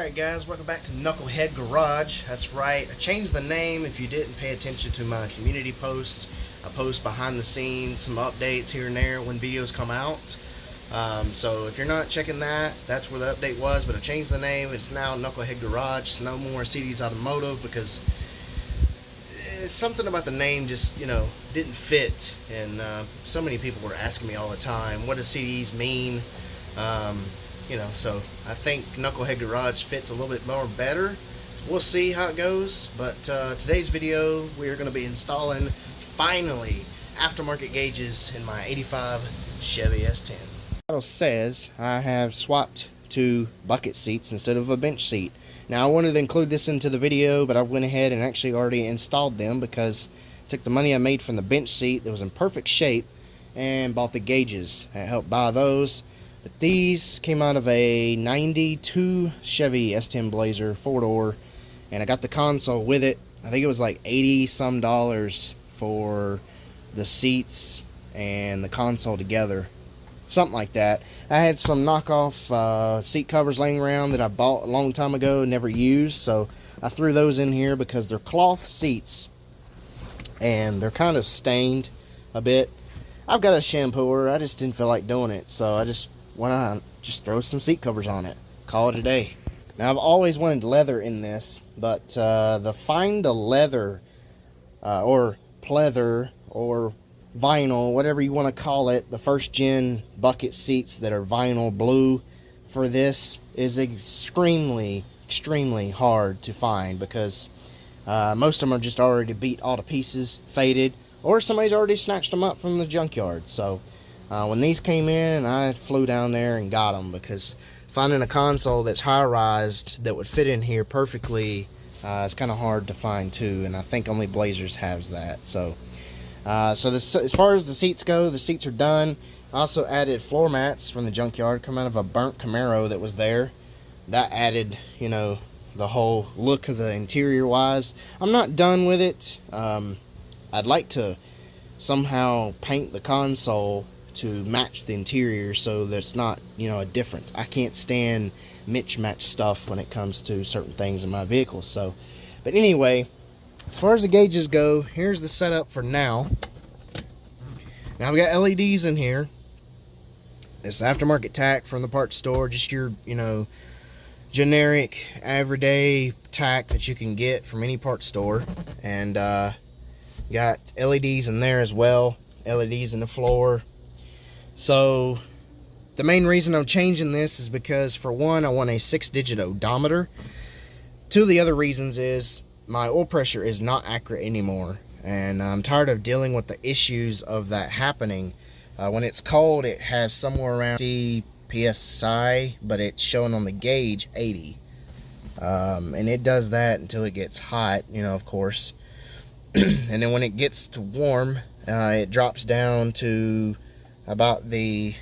Alright guys, welcome back to Knucklehead Garage. That's right, I changed the name if you didn't pay attention to my community post. I post behind the scenes, some updates here and there when videos come out. So if you're not checking that, that's where the update was, but I changed the name. It's now Knucklehead Garage. It's no more CDs Automotive because something about the name just, didn't fit. And so many people were asking me all the time, what does CDs mean? So I think Knucklehead Garage fits a little bit more better. We'll see how it goes, but today's video we are going to be installing, finally, aftermarket gauges in my 85 Chevy S10. It says I have swapped to bucket seats instead of a bench seat. Now I wanted to include this into the video, but I went ahead and actually already installed them because I took the money I made from the bench seat that was in perfect shape and bought the gauges. I helped buy those. But these came out of a 92 Chevy S10 Blazer 4-door, and I got the console with it. I think it was like $80 some for the seats and the console together, something like that. I had some knockoff seat covers laying around that I bought a long time ago and never used, so I threw those in here because they're cloth seats and they're kind of stained a bit. I've got a shampooer, I just didn't feel like doing it, so I just why not just throw some seat covers on it, call it a day. Now I've always wanted leather in this, but the Find a Leather or pleather or vinyl, whatever you want to call it, the first gen bucket seats that are vinyl blue for this is extremely hard to find because most of them are just already beat all to pieces, faded, or somebody's already snatched them up from the junkyard. So when these came in, I flew down there and got them because finding a console that's high-rised that would fit in here perfectly is kind of hard to find too, and I think only Blazers has that. So, as far as the seats go, the seats are done. I also added floor mats from the junkyard, come out of a burnt Camaro that was there. That added, the whole look of the interior-wise. I'm not done with it. I'd like to somehow paint the console to match the interior so that's not, a difference. I can't stand mismatch stuff when it comes to certain things in my vehicle. So, but anyway, as far as the gauges go, here's the setup for now. Now we got LEDs in here. It's Aftermarket Tac from the parts store, just your, generic everyday tack that you can get from any parts store. And got LEDs in there as well, LEDs in the floor. So the main reason I'm changing this is because, for one, I want a 6-digit odometer. Two of the other reasons is my oil pressure is not accurate anymore, and I'm tired of dealing with the issues of that happening. When it's cold, it has somewhere around 60 psi, but it's showing on the gauge 80. And it does that until it gets hot, of course. And then when it gets to warm, it drops down to about the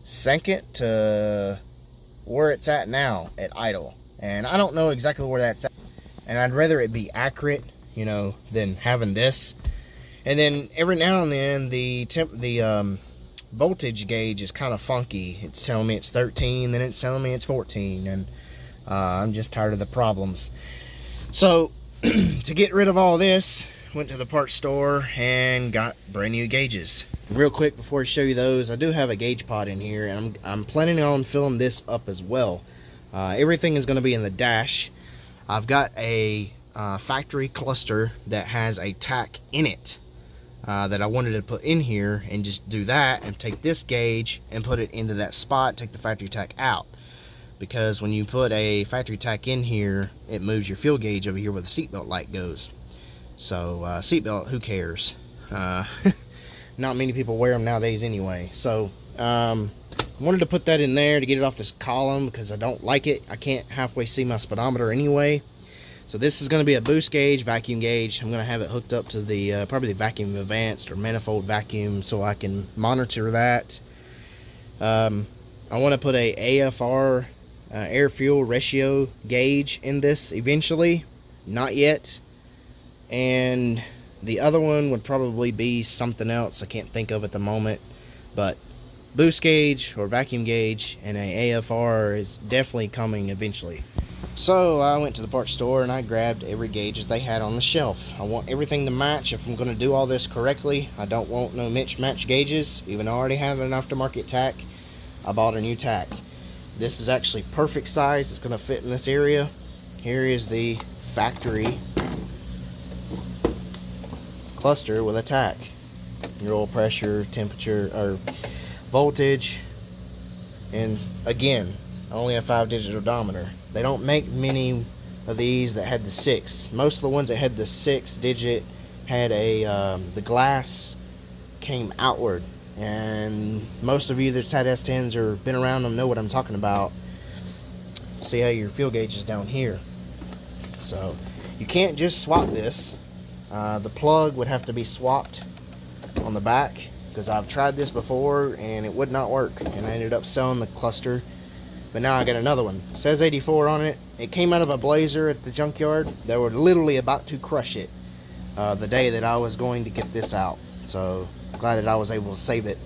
second to where it's at now at idle, and I don't know exactly where that's at, and I'd rather it be accurate, than having this. And then every now and then the voltage gauge is kind of funky. It's telling me it's 13, then it's telling me it's 14, and I'm just tired of the problems. So to get rid of all this, went to the parts store and got brand new gauges. Real quick before I show you those, I do have a gauge pod in here, and I'm planning on filling this up as well. Everything is going to be in the dash. I've got a factory cluster that has a tack in it that I wanted to put in here, and just do that and take this gauge and put it into that spot, take the factory tack out. Because when you put a factory tack in here, it moves your fuel gauge over here where the seatbelt light goes. So seatbelt, who cares? Not many people wear them nowadays anyway. So wanted to put that in there to get it off this column because I don't like it. I can't halfway see my speedometer anyway. So this is going to be a boost gauge, vacuum gauge. I'm going to have it hooked up to the probably the vacuum advanced or manifold vacuum, so I can monitor that. I want to put a AFR air fuel ratio gauge in this eventually. Not yet. And the other one would probably be something else I can't think of at the moment, but boost gauge or vacuum gauge and a AFR is definitely coming eventually. So I went to the parts store and I grabbed every gauge that they had on the shelf. I want everything to match. If I'm going to do all this correctly, I don't want no mismatch gauges. Even though I already have an aftermarket tack, I bought a new tack. This is actually perfect size. It's going to fit in this area. Here is the factory cluster with a tack. Your oil pressure, temperature, or voltage, and again, only a 5-digit odometer. They don't make many of these that had the 6. Most of the ones that had the 6-digit had a the glass came outward, and most of you that's had S10s or been around them know what I'm talking about. See how your fuel gauge is down here. So you can't just swap this. The plug would have to be swapped on the back, because I've tried this before and it would not work, and I ended up selling the cluster. But now I got another one. It says 84 on it. It came out of a Blazer at the junkyard. They were literally about to crush it the day that I was going to get this out. So glad that I was able to save it.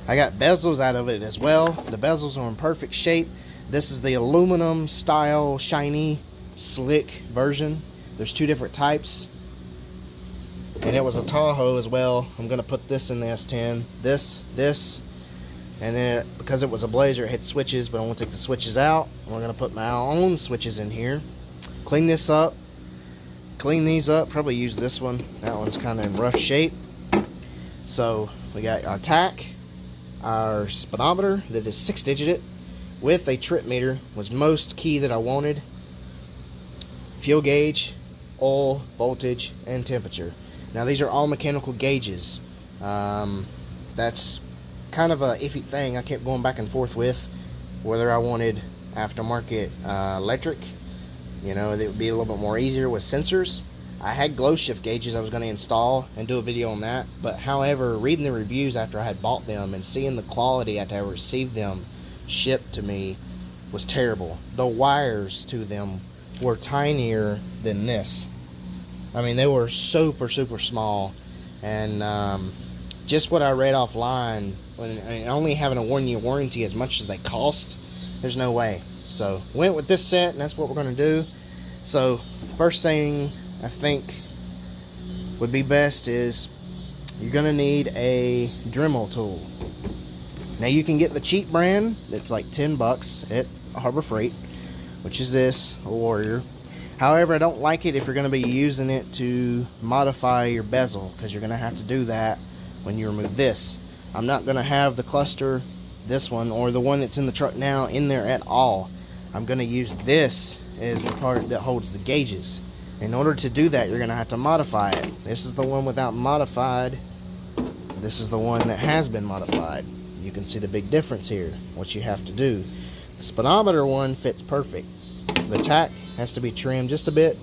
I got bezels out of it as well. The bezels are in perfect shape. This is the aluminum style shiny slick version. There's 2 different types. And it was a Tahoe as well. I'm going to put this in the S10. This. And then because it was a Blazer, it had switches, but I want to take the switches out. We're going to put my own switches in here. Clean this up. Clean these up. Probably use this one. That one's kind of in rough shape. So we got our tack, our speedometer that is 6-digited with a trip meter was most key that I wanted. Fuel gauge, oil, voltage, and temperature. Now these are all mechanical gauges. That's kind of a iffy thing. I kept going back and forth with whether I wanted aftermarket electric. You know, it would be a little bit more easier with sensors. I had glow shift gauges I was going to install and do a video on that. But however, reading the reviews after I had bought them and seeing the quality after I received them shipped to me was terrible. The wires to them were tinier than this. I mean, they were super small, and just what I read offline, when only having a 1-year warranty as much as they cost, there's no way. So went with this set, and that's what we're going to do. So first thing I think would be best is you're going to need a Dremel tool. Now you can get the cheap brand that's like $10 at Harbor Freight, which is this, a Warrior. However, I don't like it if you're going to be using it to modify your bezel, because you're going to have to do that when you remove this. I'm not going to have the cluster, this one, or the one that's in the truck now in there at all. I'm going to use this as the part that holds the gauges. In order to do that, you're going to have to modify it. This is the one without modified. This is the one that has been modified. You can see the big difference here, what you have to do. The speedometer one fits perfect. The tack has to be trimmed just a bit,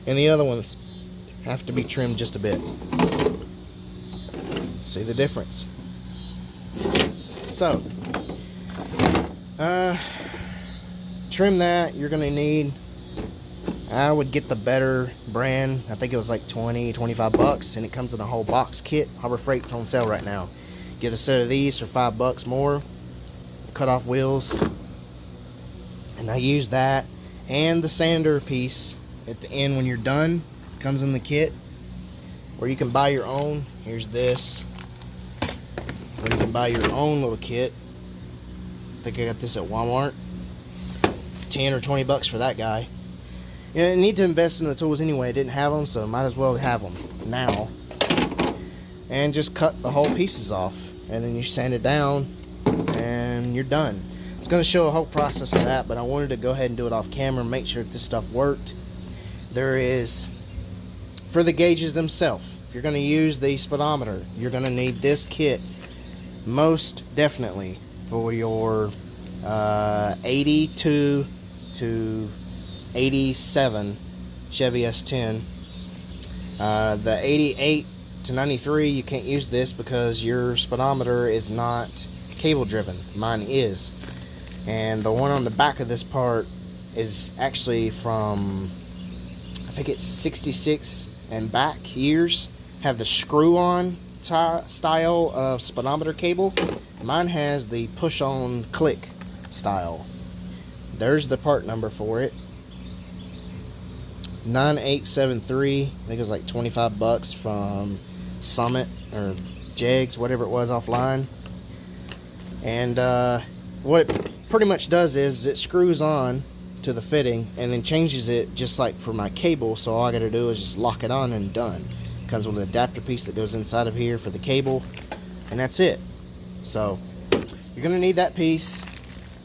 and the other ones have to be trimmed just a bit. See the difference? So trim that. You're gonna need, I would get the better brand. I think it was like 20-25 bucks, and it comes in a whole box kit. Harbor Freight's on sale right now. Get a set of these for $5 more. Cut off wheels, and I use that and the sander piece at the end when you're done. Comes in the kit, or you can buy your own. Here's this, or you can buy your own little kit. I think I got this at Walmart. 10 or 20 bucks for that guy. You know, I need to invest in the tools anyway. I didn't have them, so might as well have them now. And just cut the whole pieces off, and then you sand it down, and you're done. It's going to show a whole process of that, but I wanted to go ahead and do it off camera, make sure that this stuff worked. There is, for the gauges themselves, if you're going to use the speedometer, you're going to need this kit most definitely for your 82 to 87 Chevy S10. The 88 to 93, you can't use this because your speedometer is not cable driven. Mine is. And the one on the back of this part is actually from, I think it's 66 and back years. Have the screw on style of speedometer cable. Mine has the push-on click style. There's the part number for it. 9873. I think it was like 25 bucks from Summit or Jegs, whatever it was, offline. And what it pretty much does is it screws on to the fitting and then changes it just like for my cable. So all I gotta do is just lock it on and done. Comes with an adapter piece that goes inside of here for the cable, and that's it. So you're gonna need that piece.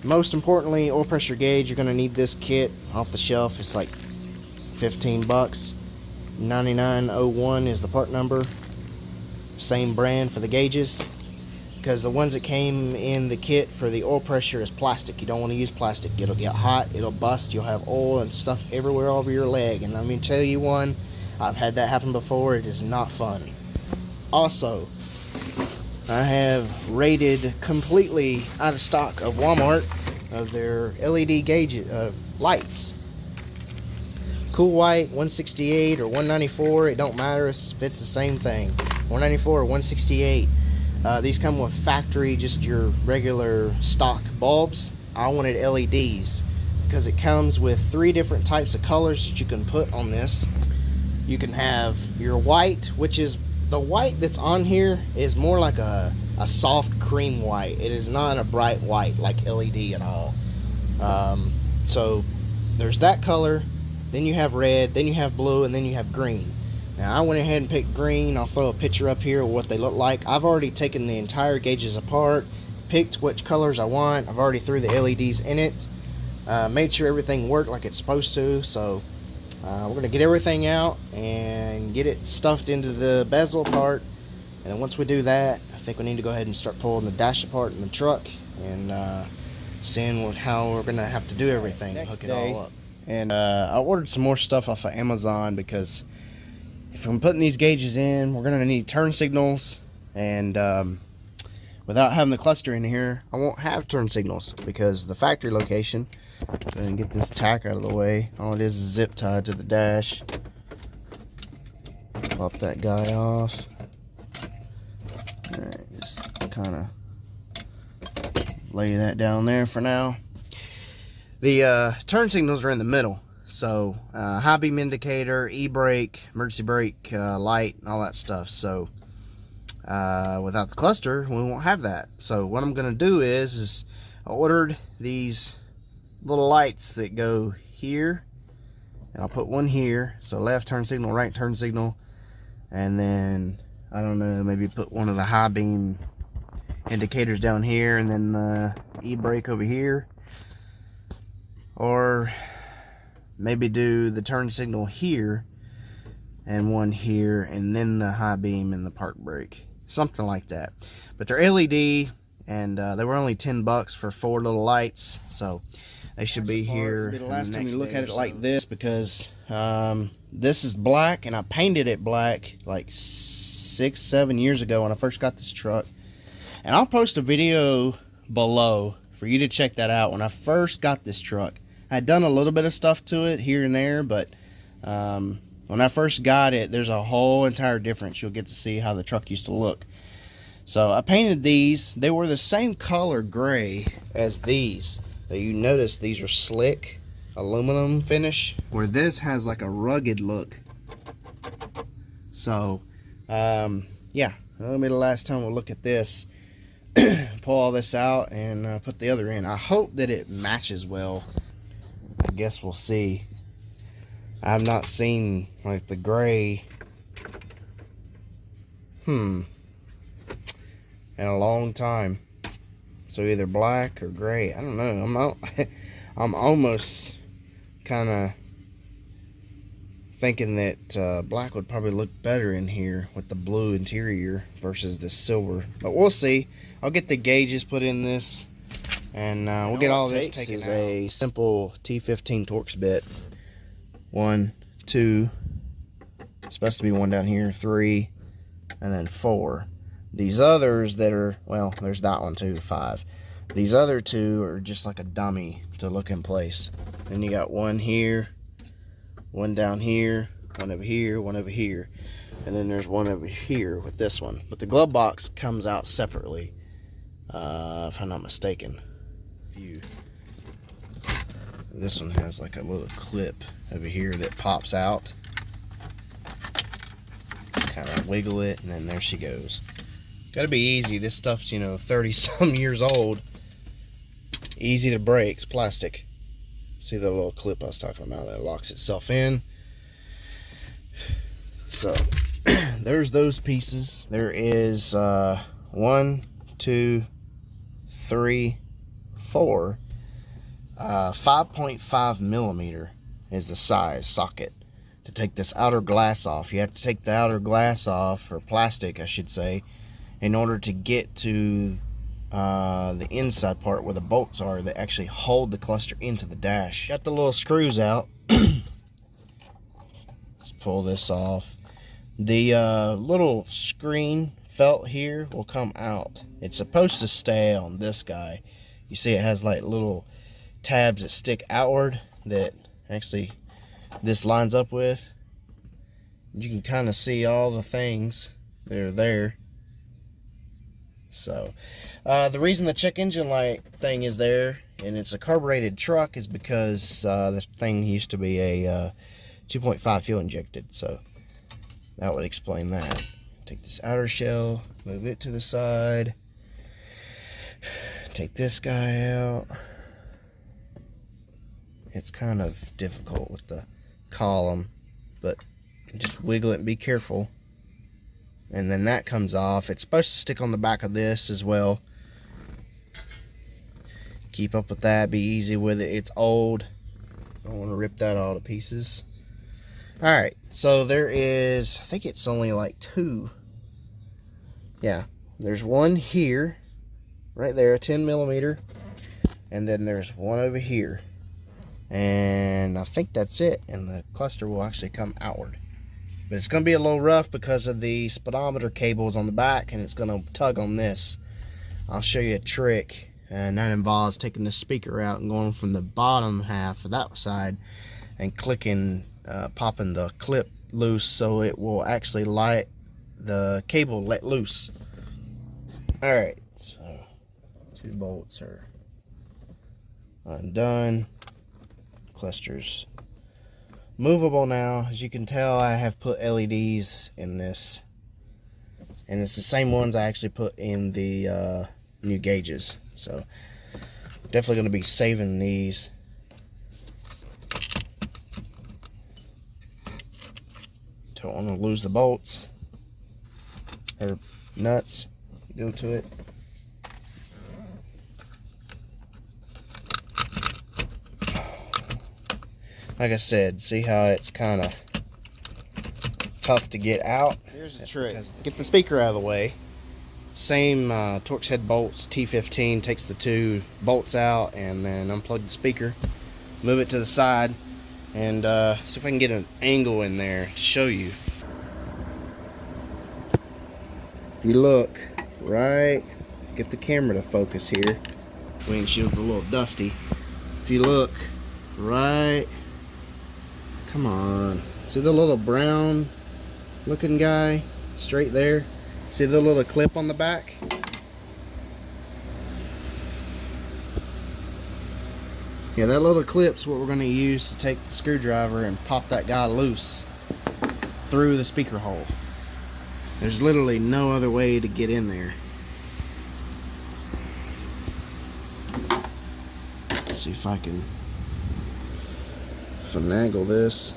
Most importantly, oil pressure gauge. You're gonna need this kit off the shelf. It's like 15 bucks. 9901 is the part number. Same brand for the gauges, because the ones that came in the kit for the oil pressure is plastic. You don't want to use plastic. It'll get hot, it'll bust, you'll have oil and stuff everywhere over your leg. And let me tell you one, I've had that happen before. It is not fun. Also, I have raided completely out of stock of Walmart of their LED gauge lights. Cool white, 168 or 194, it don't matter, it's the same thing. 194 or 168. These come with factory, just your regular stock bulbs. I wanted LEDs because it comes with 3 different types of colors that you can put on this. You can have your white, which is the white that's on here is more like a soft cream white. It is not a bright white like LED at all. So there's that color. Then you have red, then you have blue, and then you have green. Now I went ahead and picked green. I'll throw a picture up here of what they look like. I've already taken the entire gauges apart, picked which colors I want. I've already threw the LEDs in it, made sure everything worked like it's supposed to. So we're gonna get everything out and get it stuffed into the bezel part. And then once we do that, I think we need to go ahead and start pulling the dash apart in the truck and seeing how we're gonna have to do everything, hook it all up. And I ordered some more stuff off of Amazon, because if I'm putting these gauges in, we're gonna need turn signals, and without having the cluster in here, I won't have turn signals because the factory location. Go ahead and get this tack out of the way. All it is zip tied to the dash. Pop that guy off. Alright, just kind of lay that down there for now. The turn signals are in the middle, so high beam indicator, e-brake, emergency brake light, all that stuff. So without the cluster, we won't have that. So what I'm going to do is I ordered these little lights that go here, and I'll put one here, so left turn signal, right turn signal, and then I don't know, maybe put one of the high beam indicators down here, and then the e-brake over here. Or maybe do the turn signal here and one here, and then the high beam and the park brake, something like that. But they're LED, and they were only 10 bucks for 4 little lights, so they should be here. It'll be the last time you look at it like this, because this is black, and I painted it black like 6-7 years ago when I first got this truck. And I'll post a video below for you to check that out. When I first got this truck, I had done a little bit of stuff to it here and there, but when I first got it, there's a whole entire difference. You'll get to see how the truck used to look. So I painted these. They were the same color gray as these. You notice these are slick aluminum finish, where this has like a rugged look. So yeah, that'll be the last time we'll look at this. Pull all this out and put the other in. I hope that it matches well. I guess we'll see. I've not seen like the gray in a long time. So either black or gray. I don't know. I'm almost kind of thinking that black would probably look better in here with the blue interior versus the silver. But we'll see. I'll get the gauges put in this, and we'll get all this taken out. A simple T15 Torx bit. 1, 2, it's supposed to be 1 down here, 3, and then 4. These others that are, well, there's that one too, 5. These other 2 are just like a dummy to look in place. Then you got 1 here, 1 down here, 1 over here, 1 over here. And then there's one over here with this one. But the glove box comes out separately, if I'm not mistaken. This one has like a little clip over here that pops out. Kind of wiggle it, and then there she goes. Gotta be easy. This stuff's, you know, 30 some years old. Easy to break. It's plastic. See the little clip I was talking about that locks itself in. So there's those pieces. There is 1, 2, 3, 4. 5.5 millimeter is the size socket to take this outer glass off. You have to take the outer glass off, or plastic I should say, in order to get to the inside part where the bolts are that actually hold the cluster into the dash. Got the little screws out. Let's pull this off. The little screen felt here will come out. It's supposed to stay on this guy. You see it has like little tabs that stick outward that actually this lines up with. You can kind of see all the things that are there. So the reason the check engine light thing is there and it's a carbureted truck is because this thing used to be a 2.5 fuel injected, so that would explain that. Take this outer shell, move it to the side, take this guy out. It's kind of difficult with the column, but just wiggle it and be careful. And then that comes off. It's supposed to stick on the back of this as well. Keep up with that, be easy with it. It's old. Don't want to rip that all to pieces. Alright, so there is, I think it's only like 2. Yeah, there's one here, right there, a 10 millimeter. And then there's one over here. And I think that's it. And the cluster will actually come outward. But it's going to be a little rough because of the speedometer cables on the back, and it's going to tug on this. I'll show you a trick, and that involves taking the speaker out and going from the bottom half of that side and clicking, popping the clip loose so it will actually light the cable let loose. Alright, so 2 bolts are undone. Clusters movable now. As you can tell, I have put LEDs in this, and it's the same ones I actually put in the new gauges, so definitely going to be saving these. Don't want to lose the bolts or nuts. Go to it. Like I said, see how it's kind of tough to get out? Here's the trick. Get the speaker out of the way. Same Torx head bolts, T15 takes the 2 bolts out, and then unplug the speaker, move it to the side, and see if I can get an angle in there to show you. If you look right, get the camera to focus here. Windshield's a little dusty. If you look right, come on, see the little brown looking guy straight there? See the little clip on the back? Yeah, that little clip's what we're going to use to take the screwdriver and pop that guy loose through the speaker hole. There's literally no other way to get in there. Let's see if I can finagle this.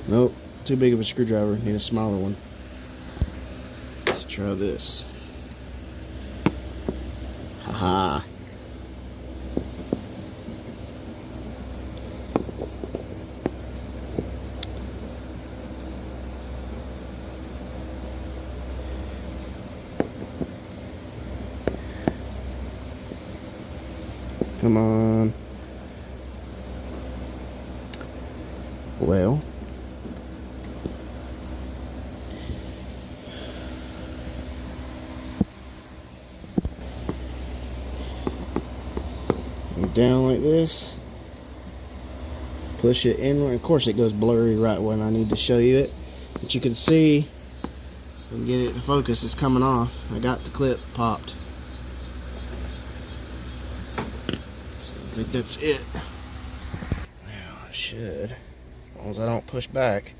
Nope, too big of a screwdriver. Need a smaller one. Let's try this. Haha. Come on. Well, down like this, push it inward. Of course it goes blurry right when I need to show you it. But you can see, and get it to focus, it's coming off. I got the clip popped. So I think that's it. Now it should, as long as I don't push back,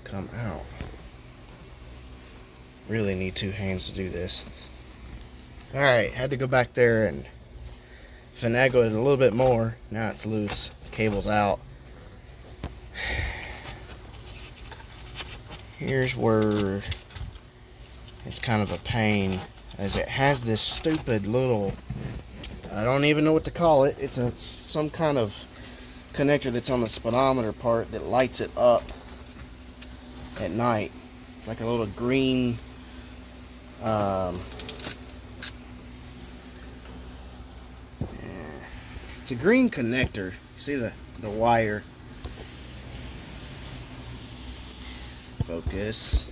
come out. Really need two hands to do this. Alright, had to go back there and finagle it a little bit more. Now it's loose. The cable's out. Here's where it's kind of a pain, as it has this stupid little, I don't even know what to call it. It's some kind of connector that's on the speedometer part that lights it up at night. It's like a little green it's a green connector. See the wire. Focus.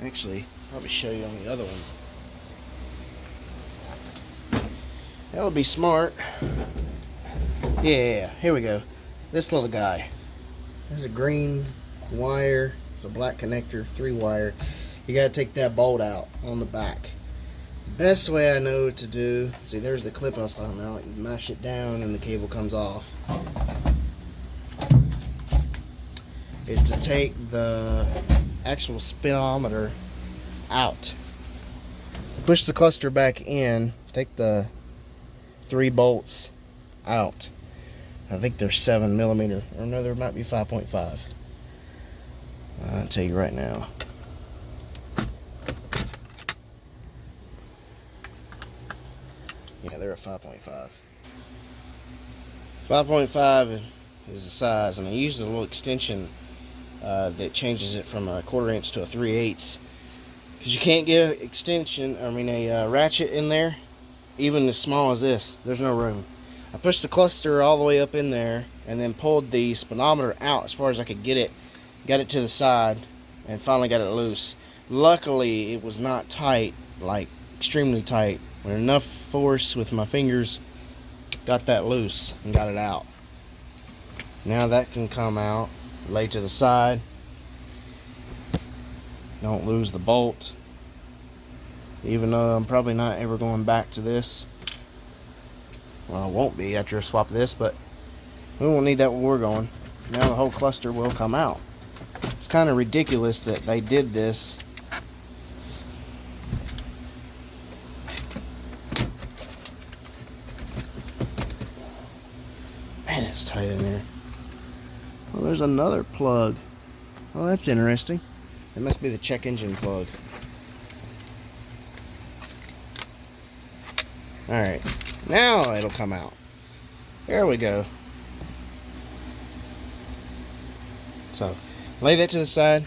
Actually, probably show you on the other one. That would be smart. Yeah, here we go. This little guy. There's a green wire. It's a black connector, 3-wire. You gotta take that bolt out on the back. Best way I know to do, see there's the clip I was talking about. You mash it down and the cable comes off. Is to take the actual speedometer out. Push the cluster back in. Take the 3 bolts out. I think they're 7mm, or no, there might be 5.5. I'll tell you right now. Yeah, they're a 5.5. 5.5 is the size, and I used a little extension that changes it from a 1/4 inch to a 3/8, because you can't get an extension, a ratchet in there, even as small as this. There's no room. I pushed the cluster all the way up in there, and then pulled the speedometer out as far as I could get it, got it to the side, and finally got it loose. Luckily, it was not tight, like extremely tight. With enough force with my fingers, got that loose and got it out. Now that can come out, lay to the side. Don't lose the bolt, even though I'm probably not ever going back to this. Well, I won't be after I swap this, but we won't need that where we're going. Now the whole cluster will come out. It's kind of ridiculous that they did this. Man, it's tight in there. Well, there's another plug. Oh, that's interesting. It must be the check engine plug. Alright, now it'll come out. There we go. So, lay that to the side.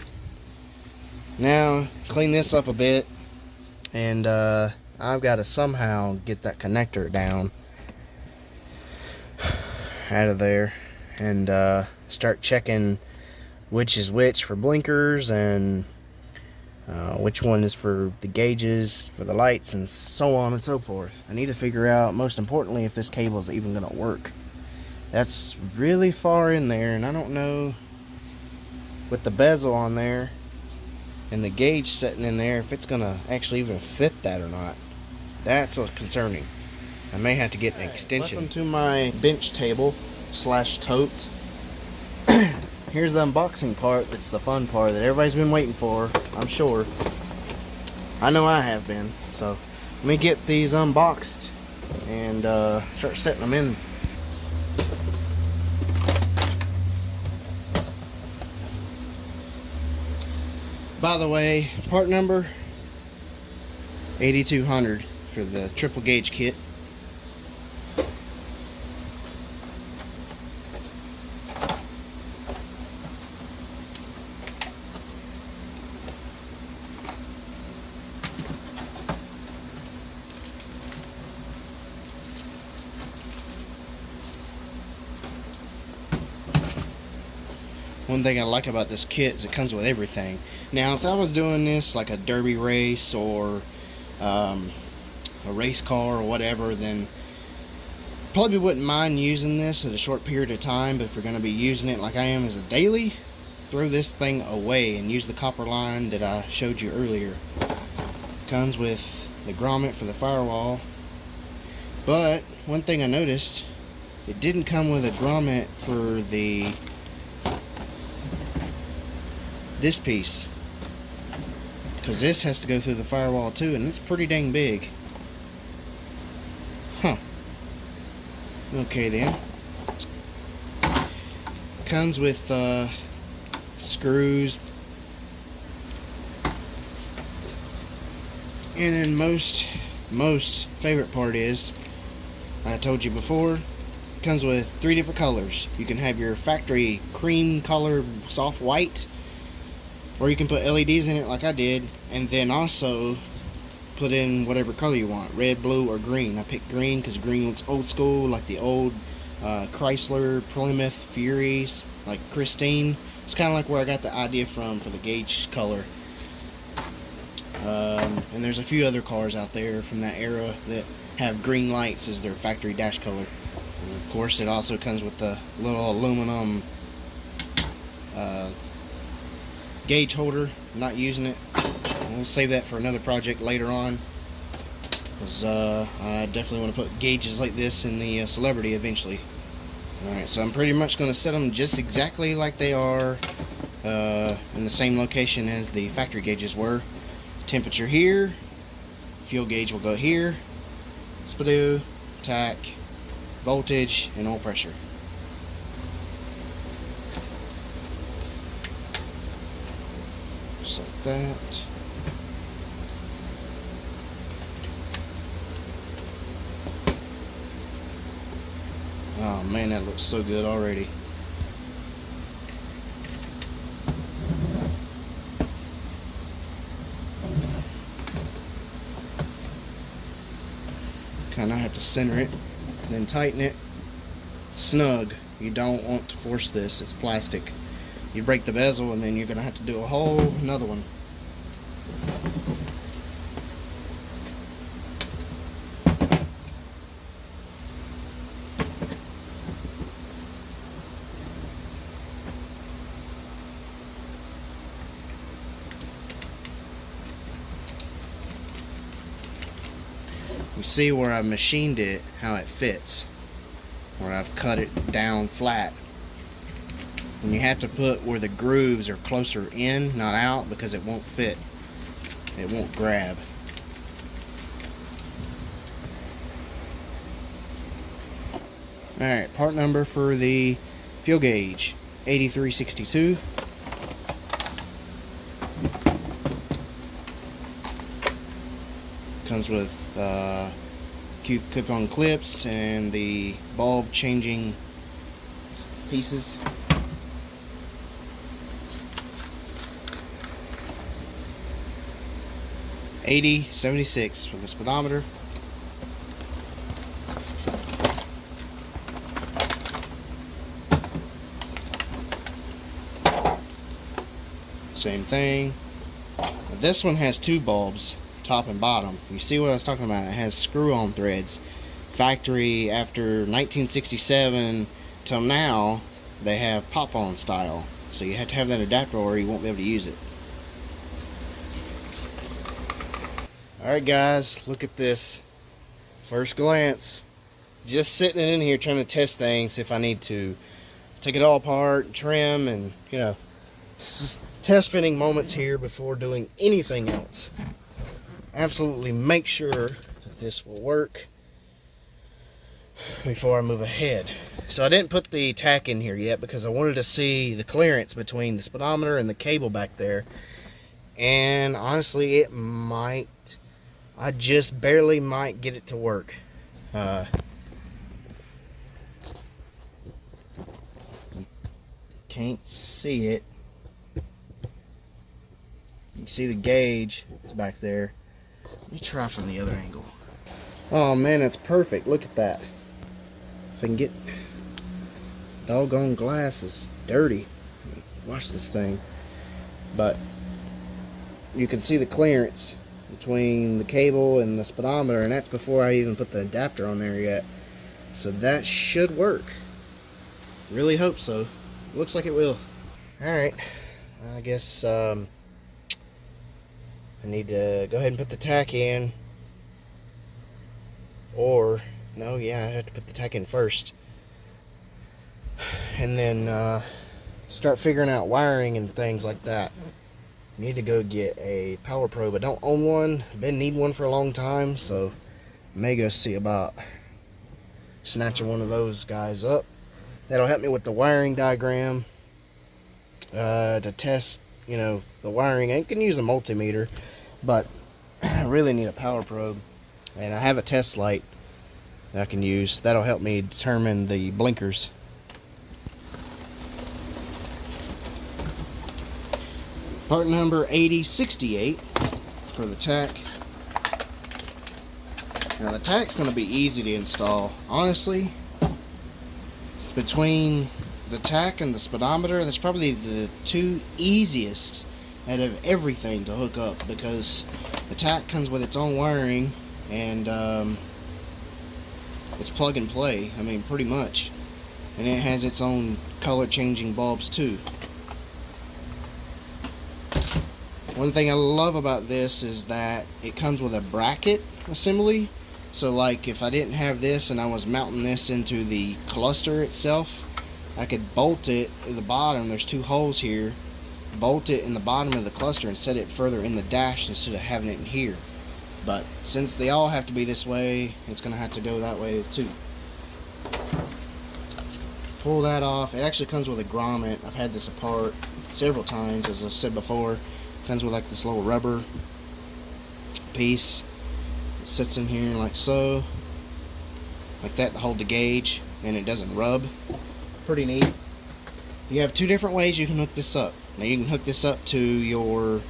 Now, clean this up a bit. And I've got to somehow get that connector down out of there, and start checking which is which for blinkers, and which one is for the gauges for the lights, and so on and so forth. I need to figure out, most importantly, if this cable is even going to work. That's really far in there, and I don't know, with the bezel on there and the gauge sitting in there, if it's going to actually even fit that or not. That's what's concerning. I may have to get an extension. Welcome to my bench table slash tote. Here's the unboxing part. That's the fun part that everybody's been waiting for, I'm sure. I know I have been. So let me get these unboxed and start setting them in. By the way, part number 8200 for the triple gauge kit. One thing I like about this kit is it comes with everything. Now, if I was doing this like a derby race or a race car or whatever, then Probably wouldn't mind using this at a short period of time, but if you're going to be using it like I am as a daily, throw this thing away and use the copper line that I showed you earlier. Comes with the grommet for the firewall, but one thing I noticed, it didn't come with a grommet for this piece, because this has to go through the firewall too, and it's pretty dang big. Huh. Okay then. Comes with screws, and then most favorite part is, I told you before, it comes with 3 different colors. You can have your factory cream color soft white, or you can put LEDs in it like I did, and then also put in whatever color you want, red, blue, or green. I picked green because green looks old school, like the old Chrysler Plymouth Furies, like Christine. It's kind of like where I got the idea from for the gauge color. And there's a few other cars out there from that era that have green lights as their factory dash color. And of course, it also comes with the little aluminum gauge holder. I'm not using it. We'll save that for another project later on, because I definitely want to put gauges like this in the Celebrity eventually. Alright, so I'm pretty much going to set them just exactly like they are in the same location as the factory gauges were. Temperature here, fuel gauge will go here, Speedo, tack, voltage, and oil pressure. Just like that. Oh man, that looks so good already. Kind of have to center it, then tighten it snug. You don't want to force this, it's plastic. You break the bezel and then you're going to have to do a whole another one. You see where I machined it, how it fits, where I've cut it down flat. And you have to put where the grooves are closer in, not out, because it won't fit. It won't grab. Alright, part number for the fuel gauge, 8362. Comes with clip-on clips and the bulb changing pieces. $80.76 for the speedometer. Same thing. This one has 2 bulbs, top and bottom. You see what I was talking about? It has screw-on threads. Factory after 1967 till now, they have pop-on style. So you have to have that adapter or you won't be able to use it. Alright guys, look at this. First glance. Just sitting in here trying to test things if I need to take it all apart, trim, and you know, just test fitting moments here before doing anything else. Absolutely make sure that this will work before I move ahead. So I didn't put the tack in here yet because I wanted to see the clearance between the speedometer and the cable back there. And honestly, it might, I just barely might get it to work. Can't see it. You can see the gauge is back there. Let me try from the other angle. Oh man, that's perfect. Look at that. If I can get, doggone glass is dirty. Watch this thing. But you can see the clearance between the cable and the speedometer, and that's before I even put the adapter on there yet. So that should work. Really hope so. Looks like it will. Alright, I guess I need to go ahead and put the tack in. Or, no, yeah, I have to put the tack in first. And then start figuring out wiring and things like that. Need to go get a power probe. I don't own one. Been needing one for a long time, so I may go see about snatching one of those guys up. That'll help me with the wiring diagram to test, you know, the wiring. I can use a multimeter, but I really need a power probe. And I have a test light that I can use. That'll help me determine the blinkers. Part number 8068 for the tack. Now the tack's going to be easy to install. Honestly, between the tack and the speedometer, that's probably the two easiest out of everything to hook up, because the tack comes with its own wiring and it's plug and play. I mean, pretty much. And it has its own color changing bulbs too. One thing I love about this is that it comes with a bracket assembly. So like if I didn't have this and I was mounting this into the cluster itself, I could bolt it at the bottom. There's two holes here. Bolt it in the bottom of the cluster and set it further in the dash instead of having it in here. But since they all have to be this way, it's going to have to go that way too. Pull that off. It actually comes with a grommet. I've had this apart several times, as I've said before. It comes with like this little rubber piece. It sits in here like so, like that, to hold the gauge, and it doesn't rub. Pretty neat. You have two different ways you can hook this up. Now you can hook this up to your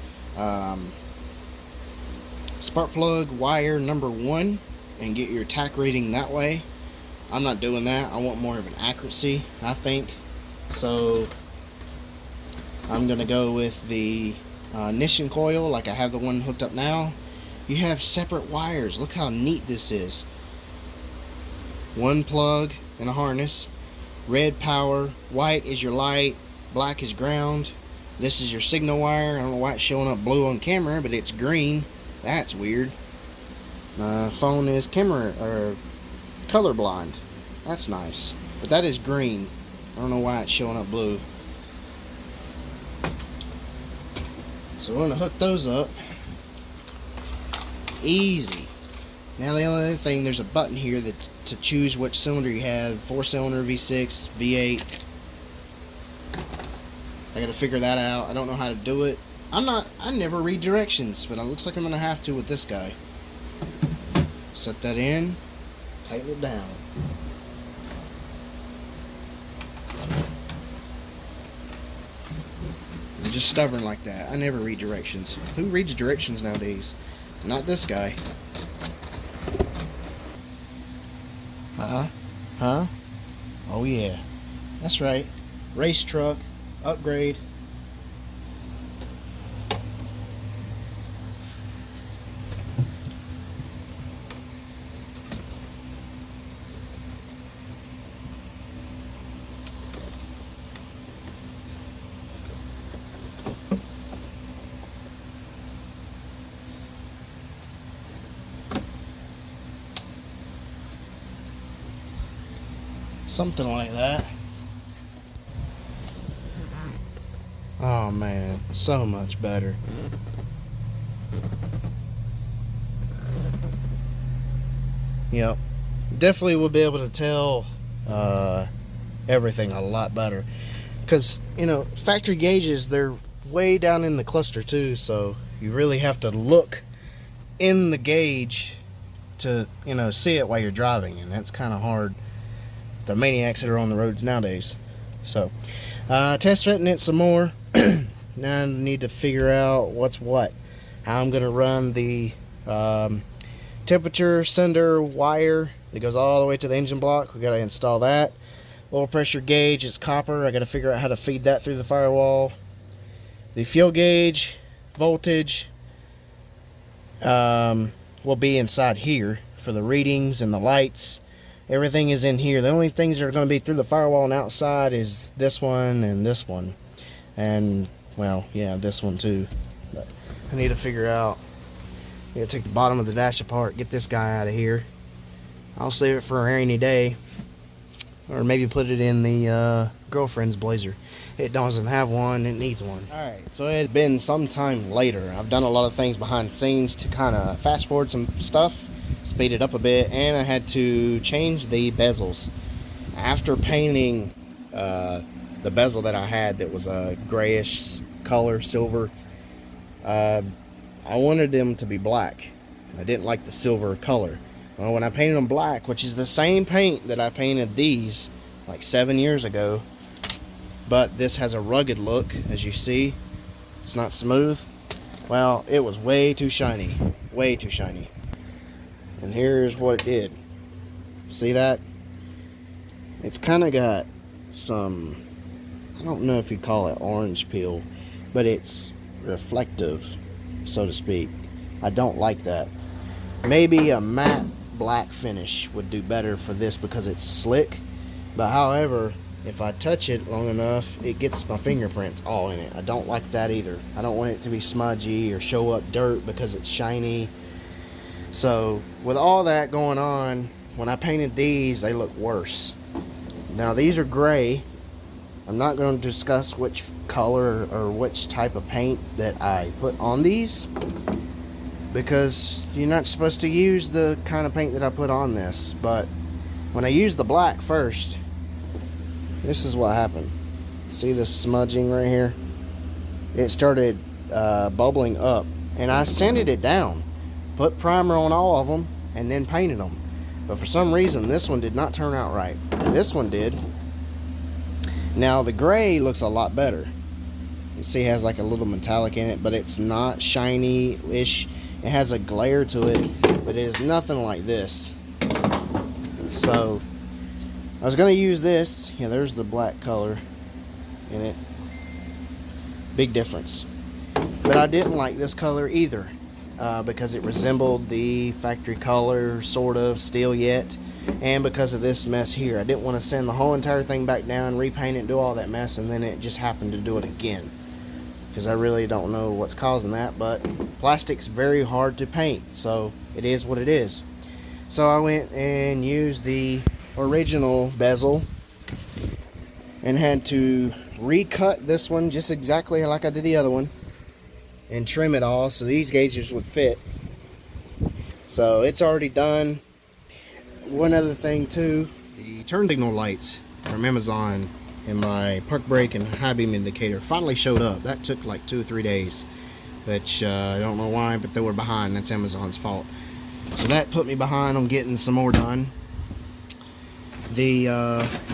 spark plug wire number 1 and get your tack reading that way. I'm not doing that. I want more of an accuracy, I think. So I'm gonna go with the ignition coil, like I have the one hooked up now. You have separate wires. Look how neat this is. One plug and a harness. Red power, white is your light, black is ground. This is your signal wire. I don't know why it's showing up blue on camera, but it's green. That's weird. Phone is camera or colorblind. That's nice, but that is green. I don't know why it's showing up blue. So we're gonna hook those up. Easy. Now the only other thing, there's a button here that to choose which cylinder you have. 4-cylinder, V6, V8. I gotta figure that out. I don't know how to do it. I never read directions, but it looks like I'm gonna have to with this guy. Set that in, tighten it down. I'm just stubborn like that. I never read directions. Who reads directions nowadays? Not this guy. Huh? Oh yeah. That's right. Race truck. Upgrade. Something like that. Oh man, so much better. Yep, definitely will be able to tell everything a lot better, because you know, factory gauges, they're way down in the cluster too, so you really have to look in the gauge to, you know, see it while you're driving, and that's kind of hard. The maniacs that are on the roads nowadays. So test fitting it some more. Now I need to figure out what's what, how I'm gonna run the temperature sender wire that goes all the way to the engine block. We gotta install that. Oil pressure gauge is copper. I gotta figure out how to feed that through the firewall. The fuel gauge voltage will be inside here for the readings and the lights. Everything is in here. The only things that are going to be through the firewall and outside is this one and this one. And, well, yeah, this one too. But I need to figure out. I need to take the bottom of the dash apart, get this guy out of here. I'll save it for a rainy day. Or maybe put it in the girlfriend's blazer. It doesn't have one, it needs one. Alright, so it's been some time later. I've done a lot of things behind the scenes to kind of fast forward some stuff, speed it up a bit, and I had to change the bezels. After painting the bezel that I had that was a grayish color, silver, I wanted them to be black. I didn't like the silver color. Well, when I painted them black, which is the same paint that I painted these like 7 years ago, but this has a rugged look, as you see. It's not smooth. Well, it was way too shiny, way too shiny. And here's what it did. See that? It's kind of got some, I don't know if you call it orange peel, but it's reflective, so to speak. I don't like that. Maybe a matte black finish would do better for this because it's slick, but however, if I touch it long enough, it gets my fingerprints all in it. I don't like that either. I don't want it to be smudgy or show up dirt because it's shiny. So with all that going on, when I painted these, they look worse. Now these are gray. I'm not going to discuss which color or which type of paint that I put on these, because you're not supposed to use the kind of paint that I put on this. But when I used the black first, this is what happened. See this smudging right here? It started bubbling up, and I sanded it down, put primer on all of them, and then painted them. But for some reason this one did not turn out right. This one did. Now the gray looks a lot better. You see it has like a little metallic in it, but it's not shiny-ish. It has a glare to it, but it is nothing like this. So I was going to use this. Yeah, there's the black color in it. Big difference. But I didn't like this color either, because it resembled the factory color, sort of, still yet. And because of this mess here, I didn't want to send the whole entire thing back down, repaint it, and do all that mess, and then it just happened to do it again. Because I really don't know what's causing that, but plastic's very hard to paint, so it is what it is. So I went and used the original bezel and had to recut this one just exactly like I did the other one and trim it all so these gauges would fit. So it's already done. One other thing too, the turn signal lights from Amazon and my park brake and high beam indicator finally showed up. That took like 2 or 3 days, which I don't know why, but they were behind. That's Amazon's fault. So that put me behind on getting some more done. The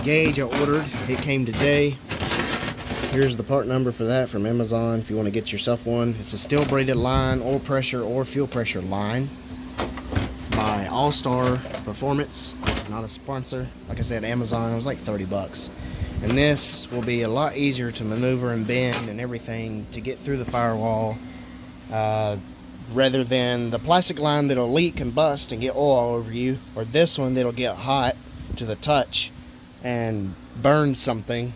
gauge I ordered, it came today. Here's the part number for that from Amazon if you want to get yourself one. It's a steel braided line, oil pressure or fuel pressure line by All Star Performance. Not a sponsor. Like I said, Amazon. It was like 30 bucks. And this will be a lot easier to maneuver and bend and everything to get through the firewall, rather than the plastic line that'll leak and bust and get oil all over you, or this one that'll get hot to the touch and burn something.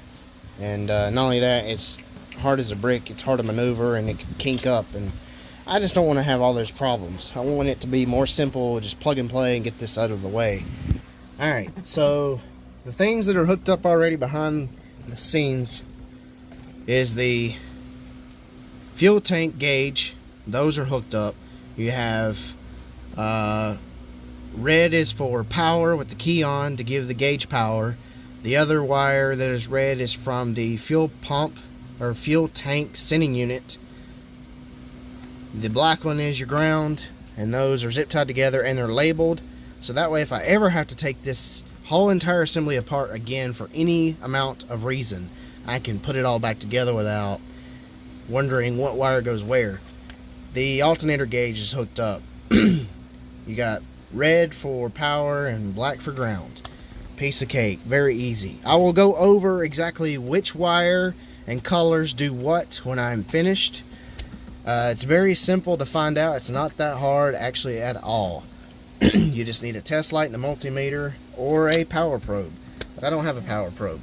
And not only that, it's hard as a brick, it's hard to maneuver, and it can kink up, and I just don't want to have all those problems. I want it to be more simple, just plug and play and get this out of the way. Alright, so the things that are hooked up already behind the scenes is the fuel tank gauge. Those are hooked up. You have red is for power with the key on to give the gauge power. The other wire that is red is from the fuel pump or fuel tank sending unit. The black one is your ground, and those are zip tied together and they're labeled, so that way if I ever have to take this whole entire assembly apart again for any amount of reason, I can put it all back together without wondering what wire goes where. The alternator gauge is hooked up. You got red for power and black for ground. Piece of cake, very easy. I will go over exactly which wire and colors do what when I'm finished. It's very simple to find out. It's not that hard actually at all. You just need a test light and a multimeter or a power probe, but I don't have a power probe.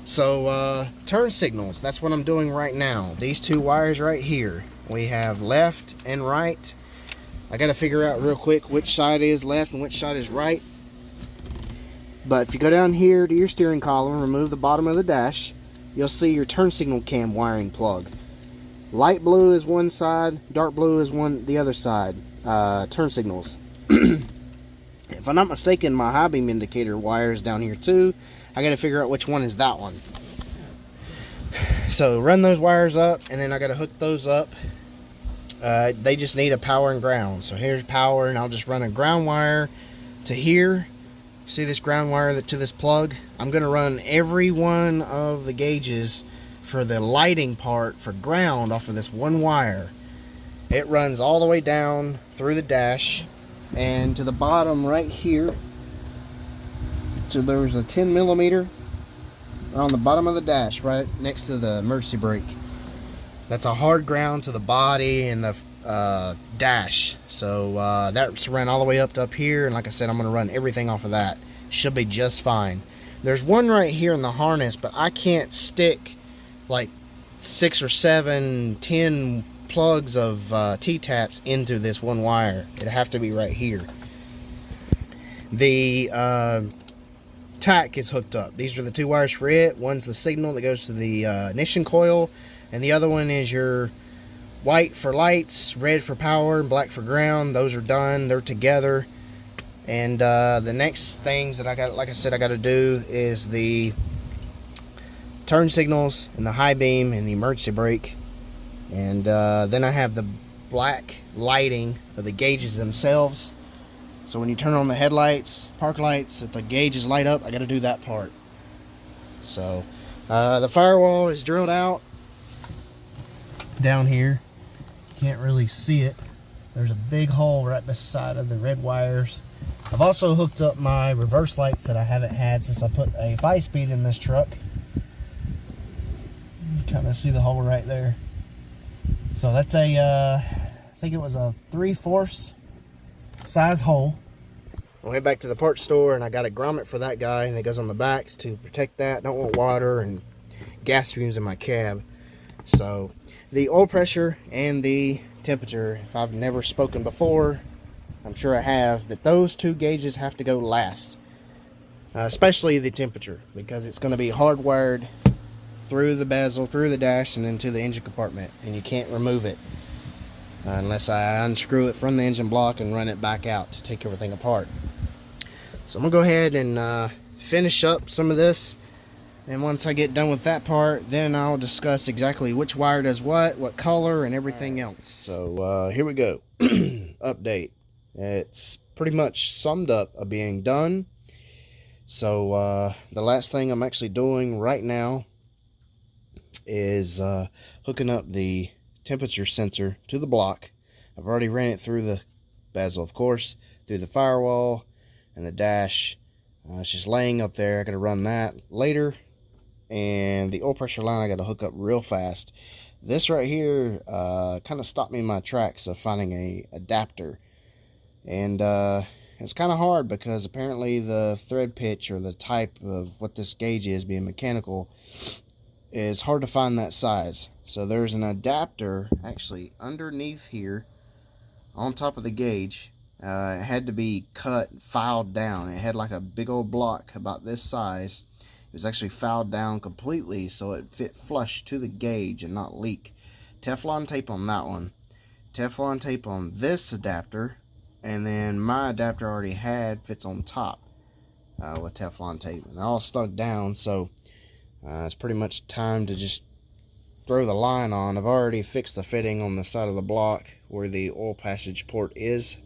So turn signals, that's what I'm doing right now. These two wires right here, we have left and right. I gotta figure out real quick which side is left and which side is right. But if you go down here to your steering column, remove the bottom of the dash, you'll see your turn signal cam wiring plug. Light blue is one side, dark blue is the other side. Turn signals. If I'm not mistaken, my high beam indicator wire is down here too. I gotta figure out which one is that one. So run those wires up, and then I gotta hook those up. They just need a power and ground. So here's power, and I'll just run a ground wire to here. See this ground wire to this plug? I'm gonna run every one of the gauges for the lighting part for ground off of this one wire. It runs all the way down through the dash and to the bottom right here. So there's a 10 millimeter on the bottom of the dash right next to the emergency brake. That's a hard ground to the body and the dash. So that's run all the way up to up here, and like I said, I'm going to run everything off of that. Should be just fine. There's one right here in the harness, but I can't stick like 6 or 7, 10 plugs of T-taps into this one wire. It'd have to be right here. The tack is hooked up. These are the two wires for it. One's the signal that goes to the ignition coil, and the other one is your white for lights, red for power, and black for ground. Those are done. They're together. And the next things that I got, like I said, I got to do is the turn signals and the high beam and the emergency brake. And then I have the black lighting of the gauges themselves. So when you turn on the headlights, park lights, if the gauges light up, I got to do that part. So the firewall is drilled out down here. Can't really see it. There's a big hole right beside of the red wires. I've also hooked up my reverse lights that I haven't had since I put a 5-speed in this truck. You kind of see the hole right there. So that's a, I think it was a 3/4 size hole. I went back to the parts store and I got a grommet for that guy, and it goes on the backs to protect that. Don't want water and gas fumes in my cab. So the oil pressure and the temperature, if I've never spoken before, I'm sure I have, that those two gauges have to go last. Especially the temperature, because it's going to be hardwired through the bezel, through the dash, and into the engine compartment, and you can't remove it unless I unscrew it from the engine block and run it back out to take everything apart. So I'm going to go ahead and finish up some of this, and once I get done with that part, then I'll discuss exactly which wire does what color, and everything else. So here we go. Update. It's pretty much summed up of being done. So the last thing I'm actually doing right now is hooking up the temperature sensor to the block. I've already ran it through the bezel, of course, through the firewall and the dash. It's just laying up there. I gotta run that later. And the oil pressure line I gotta hook up real fast. This right here kind of stopped me in my tracks of finding a adapter. And it's kind of hard because apparently the thread pitch, or the type of what this gauge is, being mechanical, is hard to find that size. So there's an adapter actually underneath here on top of the gauge. It had to be cut, filed down. It had like a big old block about this size. It was actually filed down completely so it fit flush to the gauge and not leak. Teflon tape on that one. Teflon tape on this adapter. And then my adapter I already had fits on top with Teflon tape. And all stuck down, so it's pretty much time to just throw the line on. I've already fixed the fitting on the side of the block where the oil passage port is.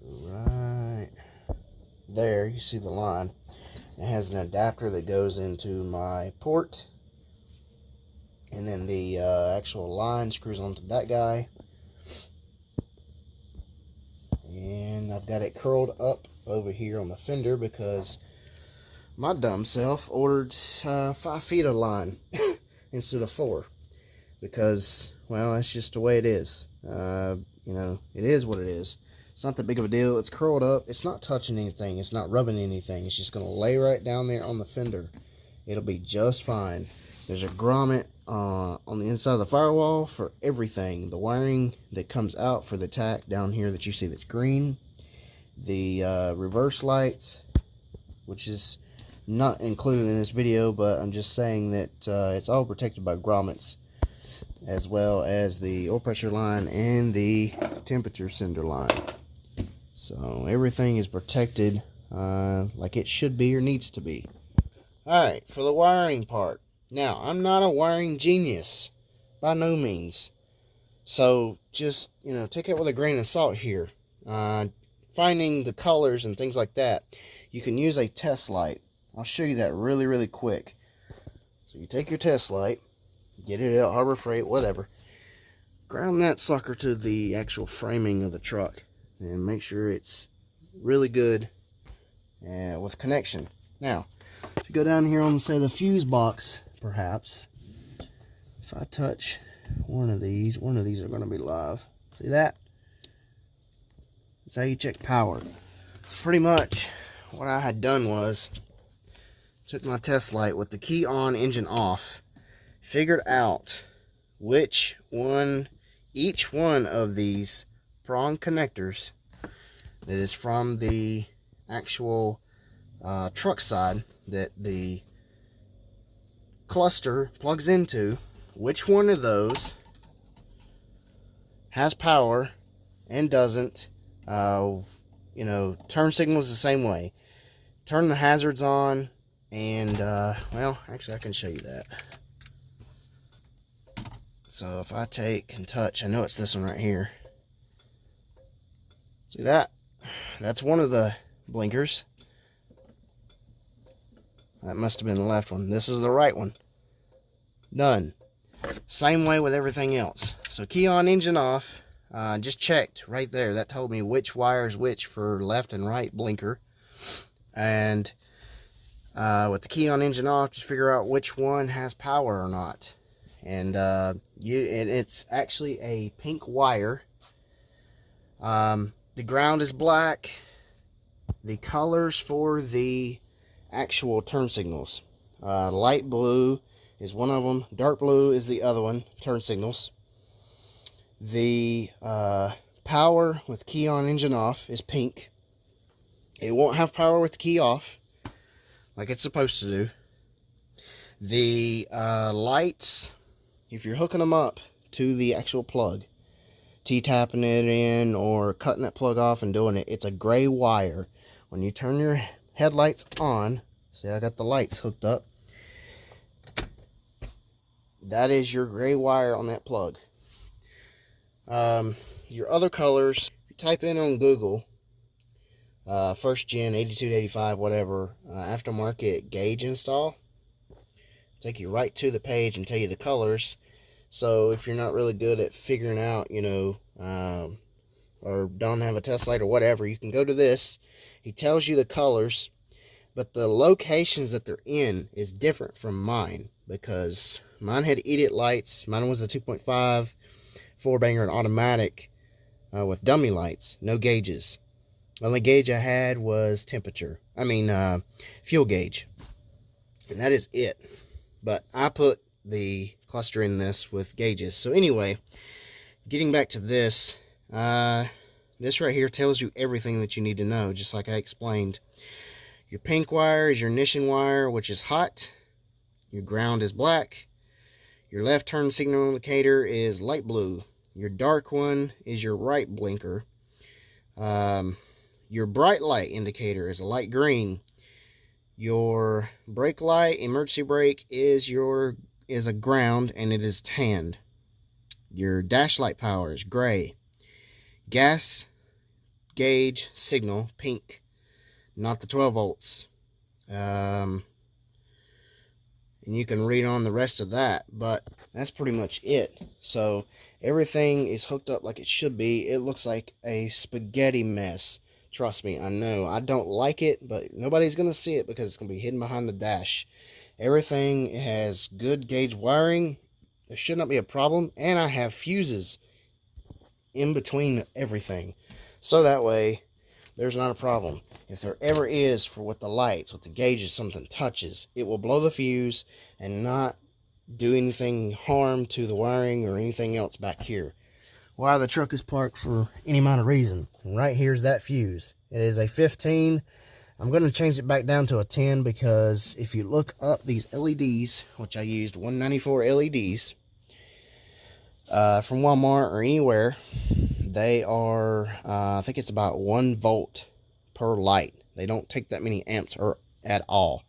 Right there, you see the line. It has an adapter that goes into my port, and then the actual line screws onto that guy. And I've got it curled up over here on the fender because my dumb self ordered 5 feet of line instead of 4, because, well, that's just the way it is. You know, it is what it is. It's not that big of a deal. It's curled up. It's not touching anything. It's not rubbing anything. It's just going to lay right down there on the fender. It'll be just fine. There's a grommet on the inside of the firewall for everything. The wiring that comes out for the tack down here that you see that's green. The reverse lights, which is not included in this video, but I'm just saying that it's all protected by grommets, as well as the oil pressure line and the temperature sender line. So everything is protected like it should be or needs to be. Alright, for the wiring part. Now, I'm not a wiring genius, by no means. So just, take it with a grain of salt here. Finding the colors and things like that, you can use a test light. I'll show you that really, really quick. So you take your test light, get it out, Harbor Freight, whatever. Ground that sucker to the actual framing of the truck. And make sure it's really good with connection. Now, if you go down here on, say, the fuse box, perhaps, if I touch one of these are going to be live. See that? That's how you check power. Pretty much what I had done was took my test light with the key on, engine off, figured out which one, each one of these prong connectors that is from the actual truck side that the cluster plugs into, which one of those has power and doesn't. Turn signals the same way. Turn the hazards on, and well, actually I can show you that. So if I take and touch, I know it's this one right here. See that? That's one of the blinkers. That must have been the left one. This is the right one. Done. Same way with everything else. So key on, engine off. Just checked right there. That told me which wire is which for left and right blinker. And with the key on, engine off, just figure out which one has power or not. And it's actually a pink wire. The ground is black. The colors for the actual turn signals, light blue is one of them, dark blue is the other one, turn signals. The power with key on, engine off is pink. It won't have power with the key off like it's supposed to do. The lights, if you're hooking them up to the actual plug, T-tapping it in or cutting that plug off and doing it, it's a gray wire. When you turn your headlights on, see, I got the lights hooked up, that is your gray wire on that plug. Your other colors, if you type in on Google, first gen 82 to 85, whatever, aftermarket gauge install, take you right to the page and tell you the colors. So if you're not really good at figuring out, or don't have a test light or whatever, you can go to this. He tells you the colors, but the locations that they're in is different from mine, because mine had idiot lights. Mine was a 2.5 four-banger and automatic with dummy lights, no gauges. The only gauge I had was temperature. Fuel gauge. And that is it. But I put the cluster in this with gauges. So anyway, getting back to this, this right here tells you everything that you need to know, just like I explained. Your pink wire is your ignition wire, which is hot. Your ground is black. Your left turn signal indicator is light blue. Your dark one is your right blinker. Your bright light indicator is a light green. Your brake light, emergency brake, is a ground, and it is tanned. Your dash light power is gray. Gas gauge signal, pink, not the 12 volts. And you can read on the rest of that, but that's pretty much it. So everything is hooked up like it should be. It looks like a spaghetti mess. Trust me, I know. I don't like it, but nobody's going to see it because it's going to be hidden behind the dash. Everything has good gauge wiring. There should not be a problem. And I have fuses in between everything. So that way, there's not a problem. If there ever is, for with the lights, with the gauges, something touches, it will blow the fuse and not do anything harm to the wiring or anything else back here. Why the truck is parked for any amount of reason. And right here's that fuse. It is a 15. I'm going to change it back down to a 10 because if you look up these LEDs, which I used 194 LEDs from Walmart or anywhere, they are, I think it's about 1 volt per light. They don't take that many amps at all.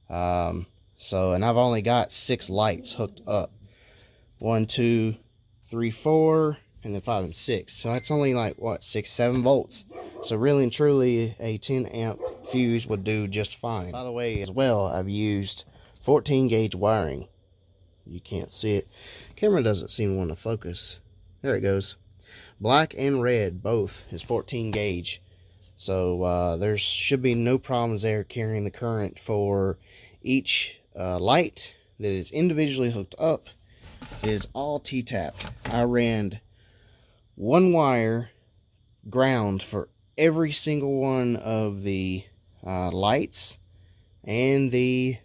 And I've only got 6 lights hooked up. 1, 2, 3, 4, and then 5 and 6. So that's only like, what, 6, 7 volts. So really and truly, a 10 amp fuse would do just fine. By the way, as well, I've used 14 gauge wiring. You can't see it. Camera doesn't seem to want to focus. There it goes. Black and red, both, is 14 gauge. So there should be no problems there carrying the current for each light that is individually hooked up. It is all T-tapped. I ran 1 wire ground for every single one of the lights and the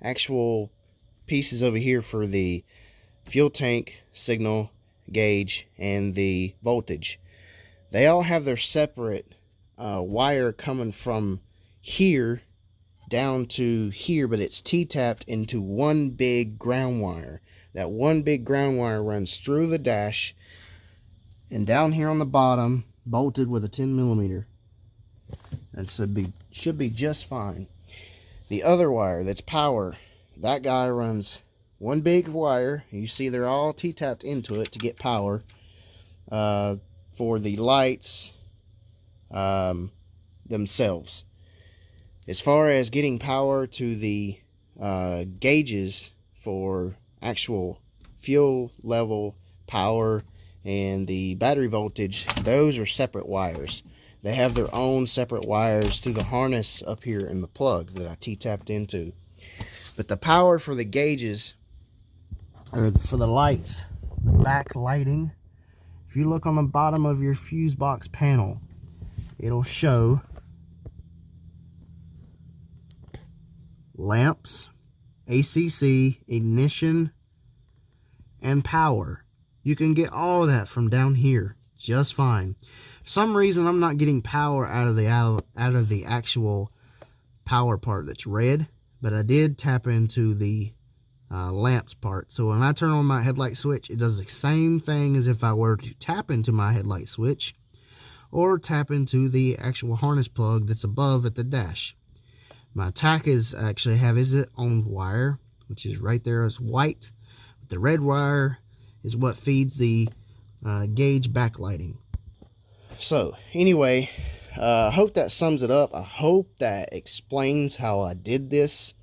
actual pieces over here for the fuel tank, signal, gauge, and the voltage. They all have their separate wire coming from here down to here, but it's T-tapped into one big ground wire. That one big ground wire runs through the dash and down here on the bottom, bolted with a 10 millimeter. That should be just fine. The other wire, that's power, that guy runs one big wire. You see they're all T-tapped into it to get power for the lights themselves. As far as getting power to the gauges for actual fuel level, power, and the battery voltage, those are separate wires. They have their own separate wires through the harness up here in the plug that I T-tapped into. But the power for the gauges, or for the lights, the back lighting, if you look on the bottom of your fuse box panel, it'll show lamps, ACC, ignition, and power. You can get all of that from down here just fine. For some reason, I'm not getting power out of the actual power part that's red, but I did tap into the lamps part. So when I turn on my headlight switch, it does the same thing as if I were to tap into my headlight switch or tap into the actual harness plug that's above at the dash. My tack actually have its own wire, which is right there as white. The red wire is what feeds the gauge backlighting. So anyway, I hope that sums it up. I hope that explains how I did this.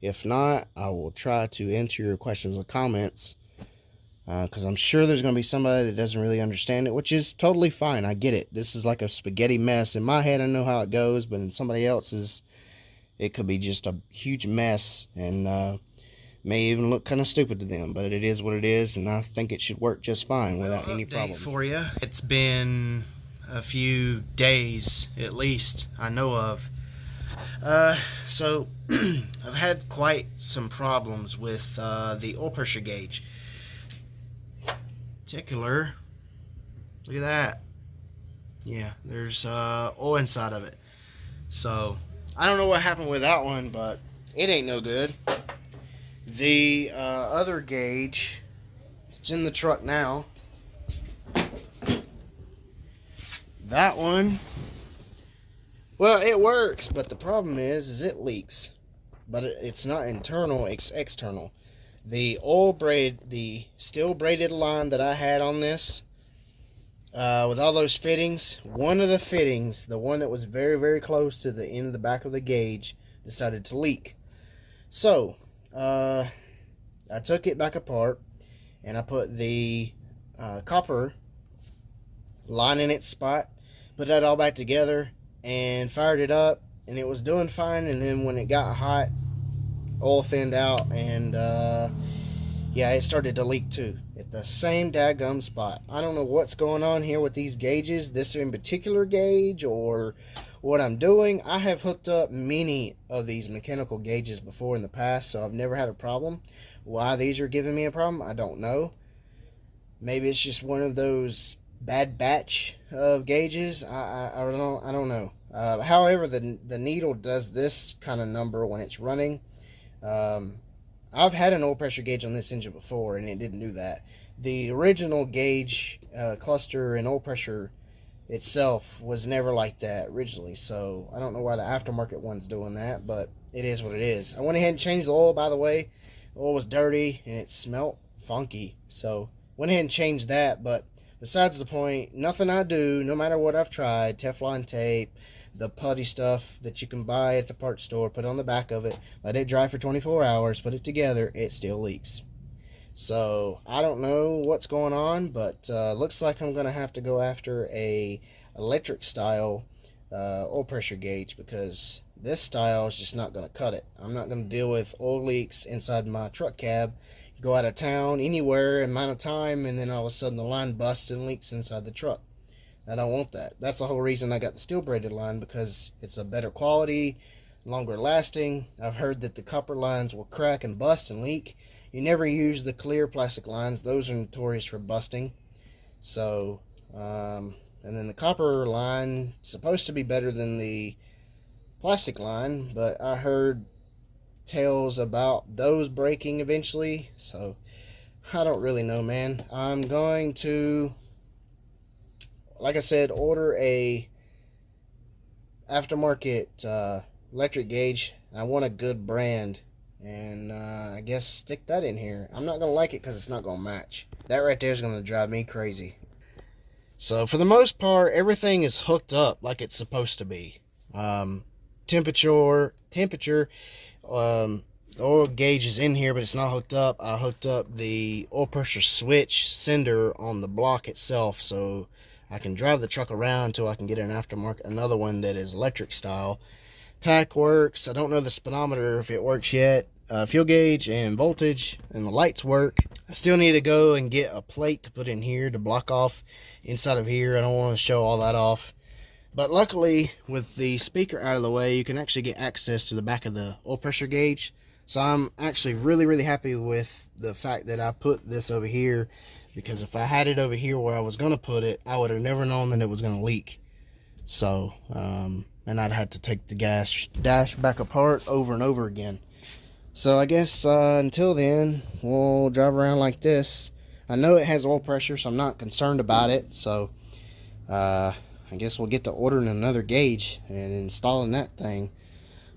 If not, I will try to answer your questions and comments, because I'm sure there's going to be somebody that doesn't really understand it, which is totally fine. I get it. This is like a spaghetti mess. In my head, I know how it goes, but in somebody else's, it could be just a huge mess, and may even look kind of stupid to them, but it is what it is, and I think it should work just fine without any problems. For you, it's been a few days at least I know of. So I've had quite some problems with the oil pressure gauge. Particular, look at that. Yeah, there's oil inside of it. So I don't know what happened with that one, but it ain't no good. The other gauge, it's in the truck now. That one, well, it works, but the problem is it leaks. But it's not internal, it's external. The oil braid, the steel braided line that I had on this, with all those fittings, one of the fittings, the one that was very, very close to the end of the back of the gauge, decided to leak. So I took it back apart and I put the copper line in its spot, put that all back together and fired it up, and it was doing fine. And then when it got hot, oil thinned out, and Yeah, it started to leak too at the same daggum spot. I don't know what's going on here with these gauges, this in particular gauge, or what I'm doing. I have hooked up many of these mechanical gauges before in the past, so I've never had a problem. Why these are giving me a problem, I don't know. Maybe it's just one of those bad batch of gauges. I don't know. However, the needle does this kind of number when it's running. I've had an oil pressure gauge on this engine before, and it didn't do that. The original gauge cluster and oil pressure itself was never like that originally, so I don't know why the aftermarket one's doing that, but it is what it is. I went ahead and changed the oil, by the way. The oil was dirty, and it smelled funky, so went ahead and changed that. But besides the point, nothing I do, no matter what I've tried, Teflon tape, the putty stuff that you can buy at the parts store, put on the back of it, let it dry for 24 hours, put it together, it still leaks. So I don't know what's going on, but looks like I'm gonna have to go after a electric style oil pressure gauge, because this style is just not gonna cut it. I'm not gonna deal with oil leaks inside my truck cab, go out of town anywhere amount of time, and then all of a sudden the line busts and leaks inside the truck. I don't want that. That's the whole reason I got the steel braided line, because it's a better quality, longer lasting. I've heard that the copper lines will crack and bust and leak. You never use the clear plastic lines. Those are notorious for busting. So, and then the copper line is supposed to be better than the plastic line, but I heard tales about those breaking eventually. So, I don't really know, man. I'm going to, like I said, order a aftermarket electric gauge. I want a good brand, and I guess stick that in here. I'm not gonna like it because it's not gonna match. That right there is gonna drive me crazy. So for the most part, everything is hooked up like it's supposed to be. Temperature, oil gauge is in here, but it's not hooked up. I hooked up the oil pressure switch sender on the block itself, so I can drive the truck around until I can get an aftermarket, another one that is electric style. Tack works. I don't know the speedometer if it works yet. Fuel gauge and voltage, and the lights work. I still need to go and get a plate to put in here to block off inside of here. I don't want to show all that off. But luckily, with the speaker out of the way, you can actually get access to the back of the oil pressure gauge. So I'm actually really happy with the fact that I put this over here, because if I had it over here where I was going to put it, I would have never known that it was going to leak. So, and I'd have to take the dash back apart over and over again. So I guess until then, we'll drive around like this. I know it has oil pressure, so I'm not concerned about it. So, I guess we'll get to ordering another gauge and installing that thing.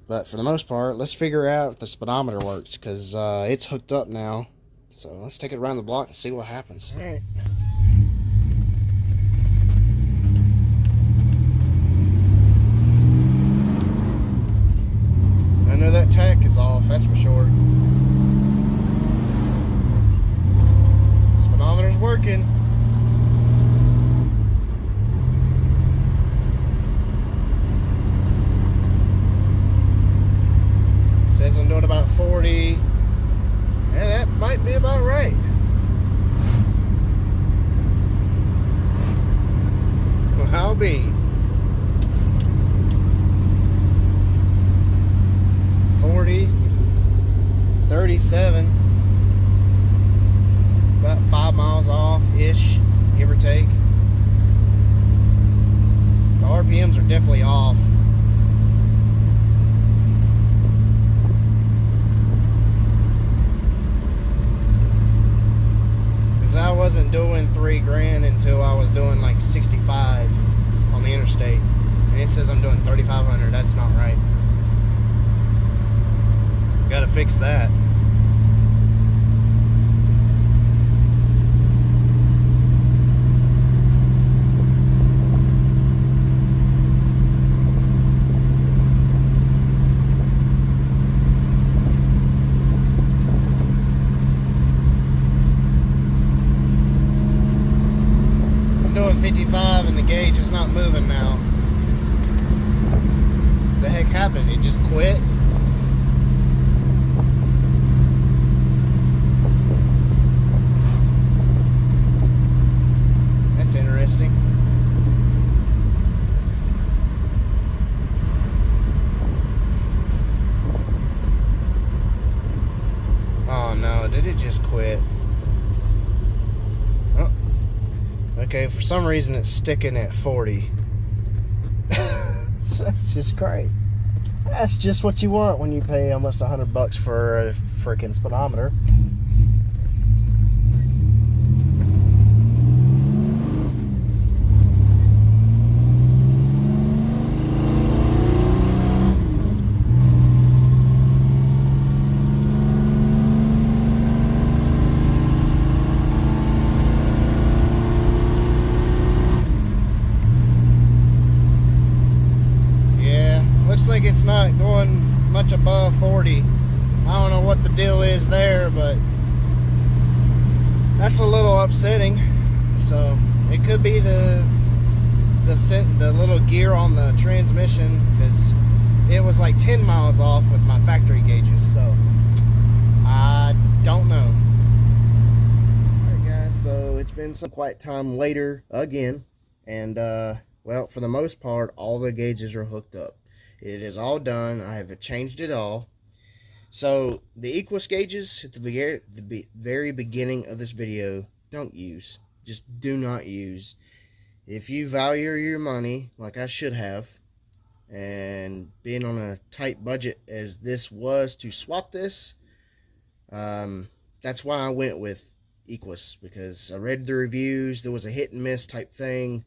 But for the most part, let's figure out if the speedometer works, because it's hooked up now. So let's take it around the block and see what happens. All right. I know that tack is off, that's for sure. Speedometer's working. Says I'm doing about 40. Yeah, that might be about right. Well, I'll be 40, 37, about 5 miles off-ish, give or take. The RPMs are definitely off. I wasn't doing $3,000 until I was doing like 65 on the interstate, and it says I'm doing 3,500. That's not right. Gotta fix that. Doing 55 and the gauge is not moving now. What the heck happened? It just quit? Okay, for some reason it's sticking at 40. That's just great. That's just what you want when you pay almost $100 for a freaking speedometer. Looks like it's not going much above 40. I don't know what the deal is there, but that's a little upsetting. So it could be the little gear on the transmission, because it was like 10 miles off with my factory gauges. So I don't know. Alright guys, so it's been some quiet time later again, and well, for the most part all the gauges are hooked up. It is all done. I have changed it all. So the Equus gauges at the very beginning of this video, don't use. Just do not use. If you value your money like I should have, and being on a tight budget as this was to swap this, that's why I went with Equus, because I read the reviews. There was a hit and miss type thing.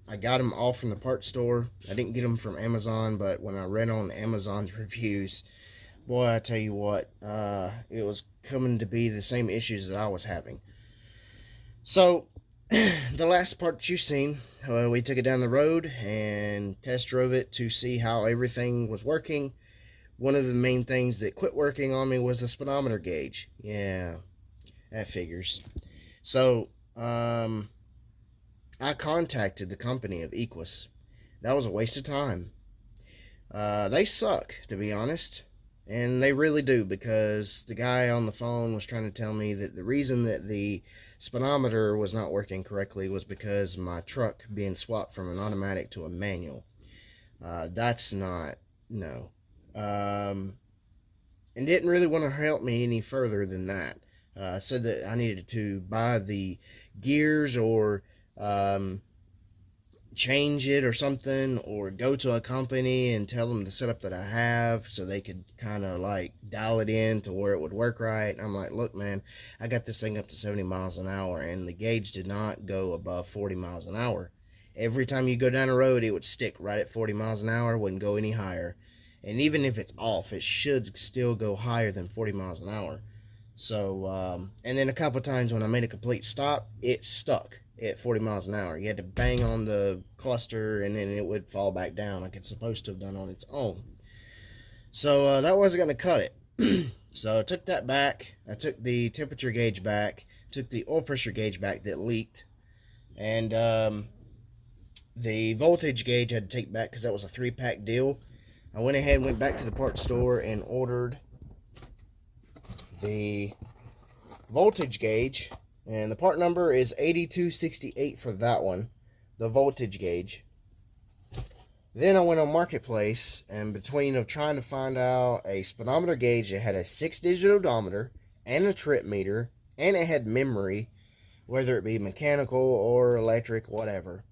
I got them all from the parts store. I didn't get them from Amazon, but when I read on Amazon's reviews, boy, I tell you what, it was coming to be the same issues that I was having. So, the last part that you've seen, we took it down the road and test drove it to see how everything was working. One of the main things that quit working on me was the speedometer gauge. Yeah, that figures. So, I contacted the company of Equus. That was a waste of time. They suck, to be honest. And they really do, because the guy on the phone was trying to tell me that the reason that the speedometer was not working correctly was because of my truck being swapped from an automatic to a manual. That's not, no. And didn't really want to help me any further than that. Said that I needed to buy the gears or change it or something, or go to a company and tell them the setup that I have so they could kind of like dial it in to where it would work right. And I'm like, look man, I got this thing up to 70 miles an hour and the gauge did not go above 40 miles an hour. Every time you go down the road, it would stick right at 40 miles an hour, wouldn't go any higher. And even if it's off, it should still go higher than 40 miles an hour. So and then a couple times when I made a complete stop, it stuck at 40 miles an hour. You had to bang on the cluster and then it would fall back down like it's supposed to have done on its own. So that wasn't going to cut it. So I took that back. I took the temperature gauge back, took the oil pressure gauge back that leaked, and the voltage gauge I had to take back because that was a 3-pack deal. I went ahead and went back to the parts store and ordered the voltage gauge. And the part number is 8268 for that one, the voltage gauge. Then I went on Marketplace, and between of trying to find out a speedometer gauge that had a 6-digit odometer and a trip meter, and it had memory, whether it be mechanical or electric, whatever.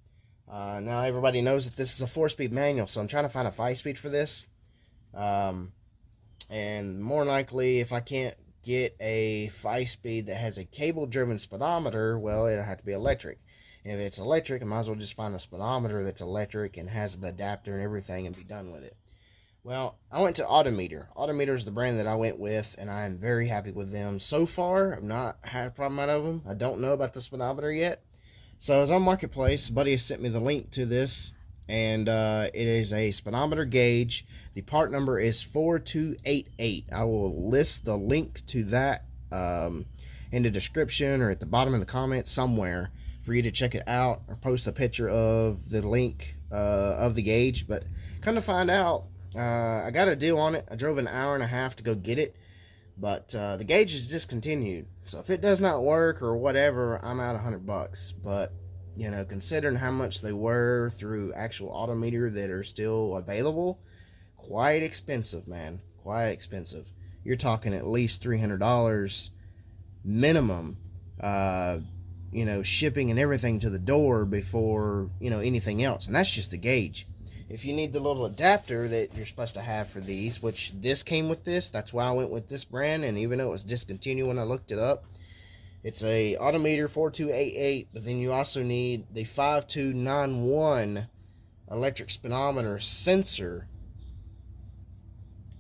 Now everybody knows that this is a 4-speed manual, so I'm trying to find a 5-speed for this. And more likely, if I can't get a 5-speed that has a cable-driven speedometer, well, it'll have to be electric. If it's electric, I might as well just find a speedometer that's electric and has the adapter and everything and be done with it. Well, I went to Autometer. Autometer is the brand that I went with, and I am very happy with them. So far, I've not had a problem out of them. I don't know about the speedometer yet. So I was on Marketplace. A buddy has sent me the link to this, and it is a speedometer gauge. The part number is 4288. I will list the link to that in the description or at the bottom of the comments somewhere for you to check it out, or post a picture of the link of the gauge. But come to find out, I got a deal on it. I drove an hour and a half to go get it, but the gauge is discontinued. So if it does not work or whatever, I'm out $100. But you know, considering how much they were through actual Autometer that are still available, quite expensive, man. Quite expensive. You're talking at least $300 minimum you know, shipping and everything to the door before, you know, anything else. And that's just the gauge. If you need the little adapter that you're supposed to have for these, which this came with this, that's why I went with this brand. And even though it was discontinued when I looked it up, it's a Autometer 4288, but then you also need the 5291 electric speedometer sensor.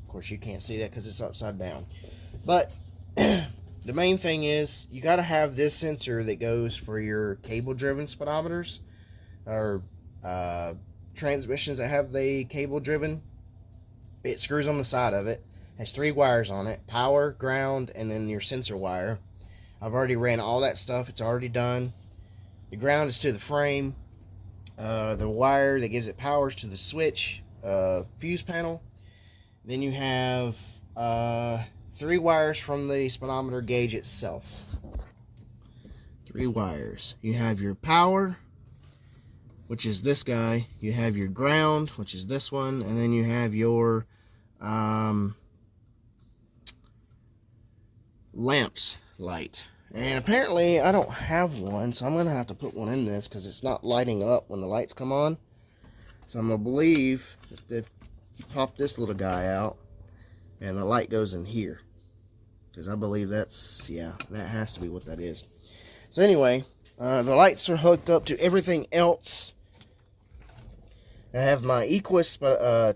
Of course, you can't see that because it's upside down. But the main thing is you got to have this sensor that goes for your cable-driven speedometers or transmissions that have the cable-driven. It screws on the side of it. Has 3 wires on it: power, ground, and then your sensor wire. I've already ran all that stuff. It's already done. The ground is to the frame. The wire that gives it power is to the switch fuse panel. Then you have 3 wires from the speedometer gauge itself. 3 wires. You have your power, which is this guy. You have your ground, which is this one. And then you have your lamps light. And apparently I don't have one, so I'm going to have to put one in this because it's not lighting up when the lights come on. So I'm going to believe that you pop this little guy out and the light goes in here. Because I believe that's, yeah, that has to be what that is. So anyway, the lights are hooked up to everything else. I have my Equus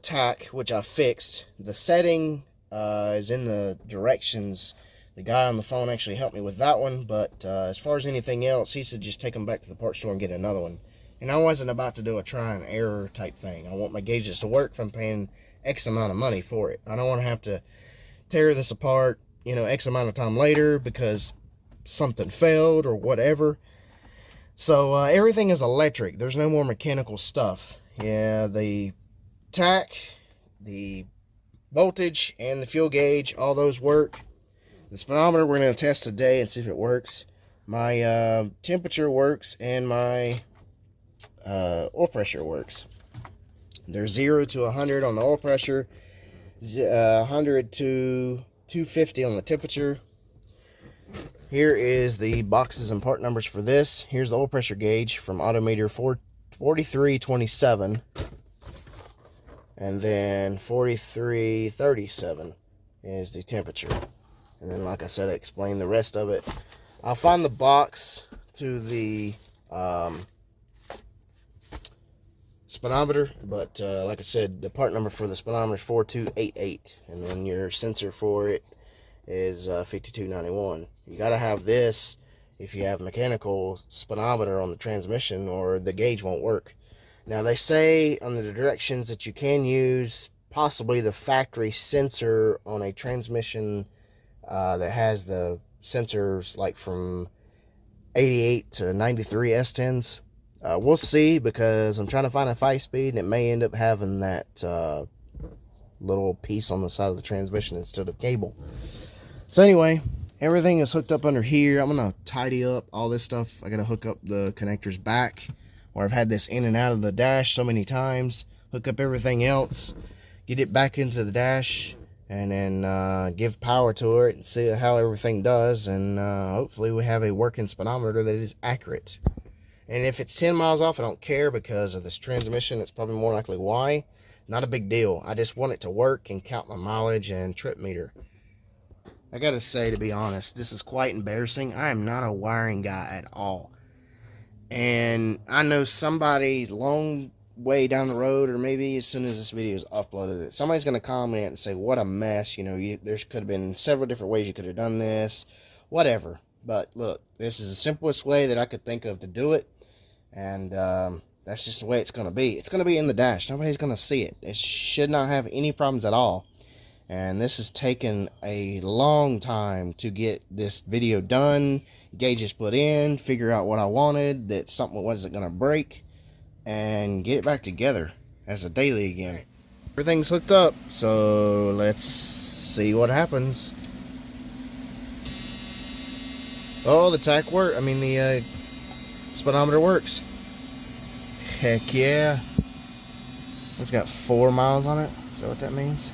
Tac, which I fixed. The setting is in the directions. The guy on the phone actually helped me with that one, but as far as anything else, he said just take them back to the parts store and get another one. And I wasn't about to do a try and error type thing. I want my gauges to work if I'm paying X amount of money for it. I don't want to have to tear this apart, you know, X amount of time later because something failed or whatever. So everything is electric. There's no more mechanical stuff. Yeah, the tack, the voltage, and the fuel gauge, all those work. The speedometer we're going to test today and see if it works. My temperature works, and my oil pressure works. There's 0 to 100 on the oil pressure, 100 to 250 on the temperature. Here is the boxes and part numbers for this. Here's the oil pressure gauge from Autometer 4327, and then 4337 is the temperature. And then, like I said, I explained the rest of it. I'll find the box to the speedometer, but like I said, the part number for the speedometer is 4288, and then your sensor for it is 5291. You got to have this if you have mechanical speedometer on the transmission, or the gauge won't work. Now, they say on the directions that you can use possibly the factory sensor on a transmission that has the sensors like from 88 to 93 S10s. We'll see, because I'm trying to find a 5-speed and it may end up having that little piece on the side of the transmission instead of cable. So anyway, everything is hooked up under here. I'm going to tidy up all this stuff. I got to hook up the connectors back, where I've had this in and out of the dash so many times. Hook up everything else, get it back into the dash, and then give power to it and see how everything does, and hopefully we have a working speedometer that is accurate. And if it's 10 miles off, I don't care, because of this transmission. It's probably more likely why. Not a big deal. I just want it to work and count my mileage and trip meter. I gotta say, to be honest, this is quite embarrassing. I am not a wiring guy at all, and I know somebody long way down the road, or maybe as soon as this video is uploaded, somebody's going to comment and say, what a mess, you know, there could have been several different ways you could have done this, whatever. But look, this is the simplest way that I could think of to do it, and that's just the way it's going to be. It's going to be in the dash. Nobody's going to see it. It should not have any problems at all. And this has taken a long time to get this video done, gauges put in, figure out what I wanted, that something wasn't going to break, and get it back together as a daily again. Everything's hooked up, so let's see what happens. Oh, the tack works. I mean, the speedometer works. Heck yeah. It's got 4 miles on it. Is that what that means?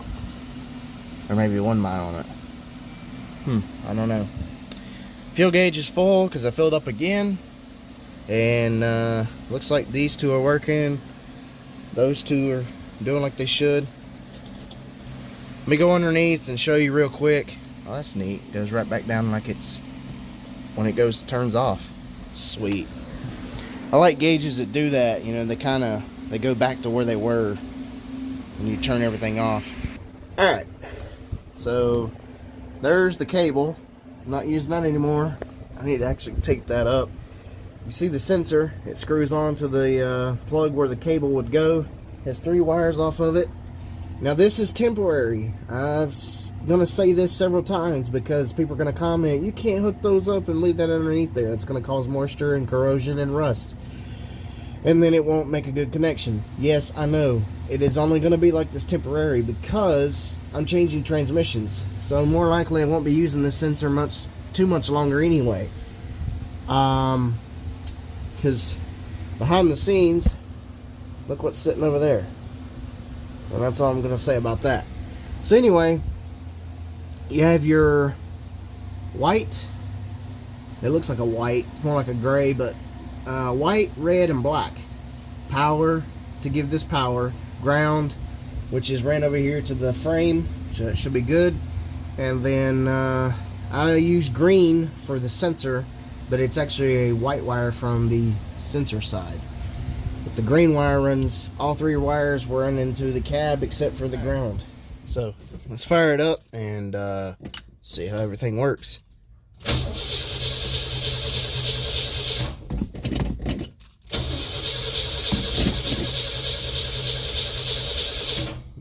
Or maybe 1 mile on it. I don't know. Fuel gauge is full because I filled up again. And looks like these two are working. Those two are doing like they should. Let me go underneath and show you real quick. Oh, that's neat. Goes right back down like it's when it turns off. Sweet. I like gauges that do that. You know, they go back to where they were when you turn everything off. Alright, so there's the cable. I'm not using that anymore. I need to actually take that up. You see the sensor, it screws onto the plug where the cable would go. Has 3 wires off of it. Now this is temporary. I'm gonna say this several times because people are gonna comment, you can't hook those up and leave that underneath there. That's gonna cause moisture and corrosion and rust. And then it won't make a good connection. Yes, I know. It is only gonna be like this temporary because I'm changing transmissions. So more likely I won't be using this sensor too much longer anyway. Because behind the scenes, look what's sitting over there. And that's all I'm going to say about that. So anyway, you have your white. It looks like a white. It's more like a gray, but white, red, and black. Power, to give this power. Ground, which is ran over here to the frame. So it should be good. And then I use green for the sensor, but it's actually a white wire from the sensor side. But the green wire runs, all 3 wires run into the cab except for the ground. So let's fire it up and see how everything works.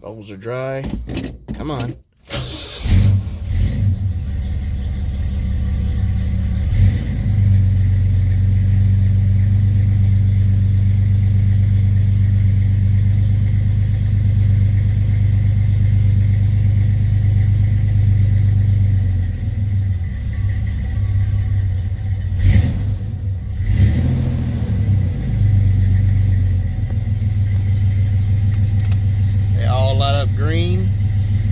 Bubbles are dry. Come on. Green.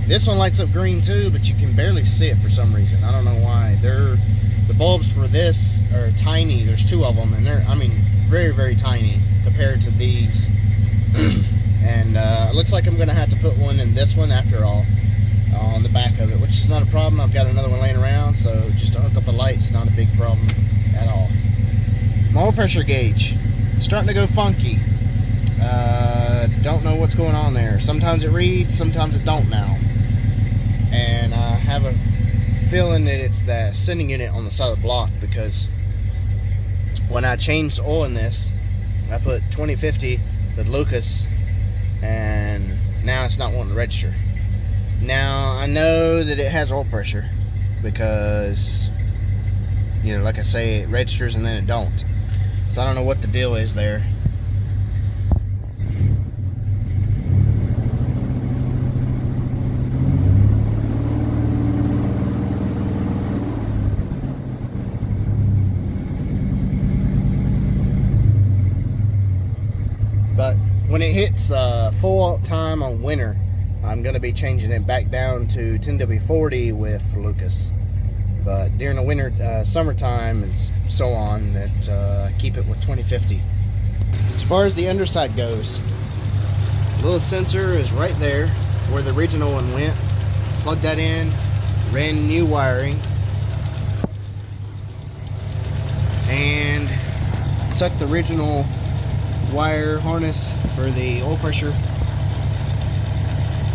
This one lights up green too, but you can barely see it for some reason. I don't know why. The bulbs for this are tiny. There's 2 of them, and they're, I mean, very, very tiny compared to these. And it looks like I'm gonna have to put one in this one after all, on the back of it, which is not a problem. I've got another one laying around, so just to hook up the lights, not a big problem at all. My oil pressure gauge, starting to go funky. Don't know what's going on there. Sometimes it reads, sometimes it don't now. And I have a feeling that it's the sending unit on the side of the block, because when I changed the oil in this, I put 2050 with Lucas, and now it's not wanting to register. Now I know that it has oil pressure because, you know, like I say, it registers and then it don't. So I don't know what the deal is there. But when it hits full time on winter, I'm going to be changing it back down to 10W40 with Lucas. But during the winter, summertime, and so on, that keep it with 2050. As far as the underside goes, the little sensor is right there where the original one went. Plug that in, ran new wiring, and took the original wire harness for the oil pressure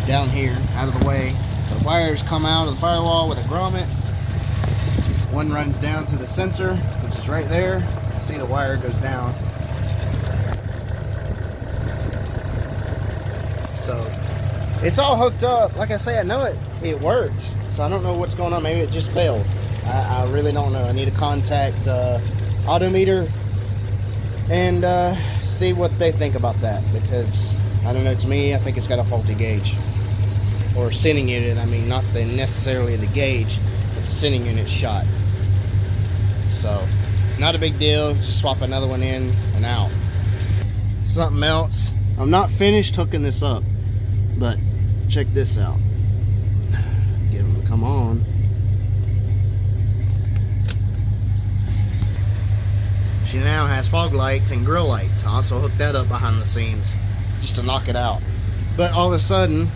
down here out of the way. The wires come out of the firewall with a grommet. One runs down to the sensor, which is right there. See, the wire goes down. So it's all hooked up. Like I say, I know it worked. So I don't know what's going on. Maybe it just failed. I really don't know. I need to contact Autometer and see what they think about that, because I don't know, to me, I think it's got a faulty gauge or sending unit. I mean, not necessarily the gauge, but the sending unit shot. So not a big deal, just swap another one in and out. Something else, I'm not finished hooking this up, but check this out. Get them to come on. she now has fog lights and grill lights. I also hooked that up behind the scenes just to knock it out. But all of a sudden,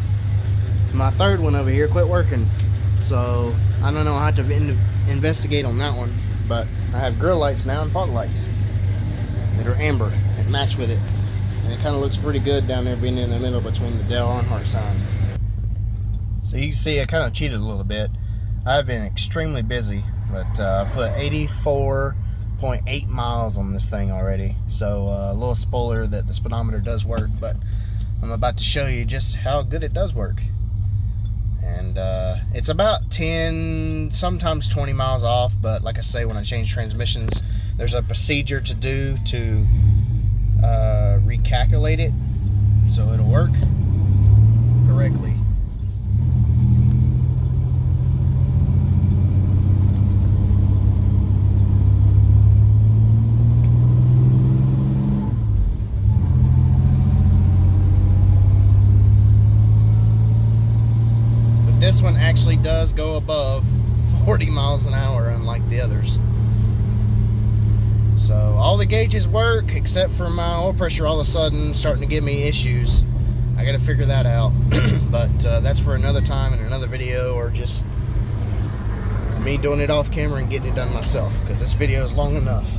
my third one over here quit working. So I don't know, I have to investigate on that one. But I have grill lights now and fog lights that are amber that match with it. And it kind of looks pretty good down there being in the middle between the Dale Earnhardt sign. So you can see I kind of cheated a little bit. I've been extremely busy, but I put 84.8 miles on this thing already. So a little spoiler that the speedometer does work, but I'm about to show you just how good it does work. And it's about 10, sometimes 20 miles off, but like I say, when I change transmissions, there's a procedure to do to recalculate it so it'll work correctly. This one actually does go above 40 miles an hour, unlike the others. So all the gauges work except for my oil pressure all of a sudden starting to give me issues. I got to figure that out. But that's for another time in another video, or just me doing it off camera and getting it done myself, because this video is long enough.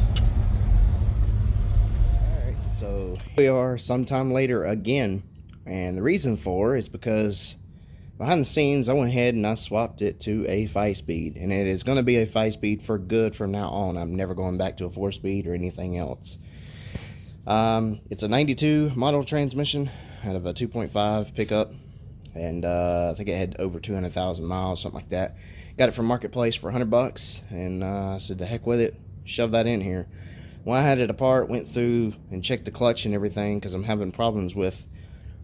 Alright, so here we are sometime later again, and the reason for is because behind the scenes, I went ahead and I swapped it to a 5-speed, and it is going to be a 5-speed for good from now on. I'm never going back to a 4-speed or anything else. It's a 92 model transmission out of a 2.5 pickup, and I think it had over 200,000 miles, something like that. Got it from Marketplace for $100, and I said the heck with it, shove that in here. When I had it apart, went through and checked the clutch and everything, because I'm having problems with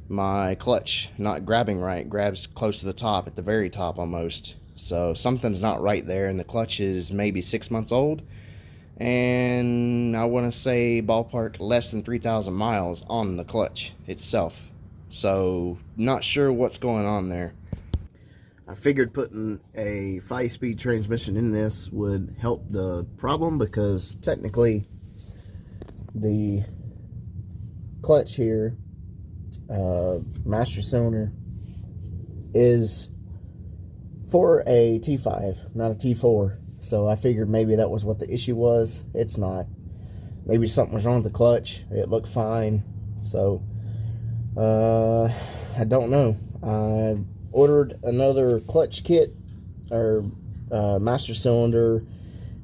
my clutch not grabbing right. Grabs close to the top, at the very top almost. So something's not right there, and the clutch is maybe 6 months old, and I want to say ballpark less than 3,000 miles on the clutch itself. So not sure what's going on there. I figured putting a 5-speed transmission in this would help the problem, because technically the clutch here, master cylinder, is for a T5, not a T4. So I figured maybe that was what the issue was. It's not. Maybe something was wrong with the clutch. It looked fine. So I don't know. I ordered another clutch kit, or master cylinder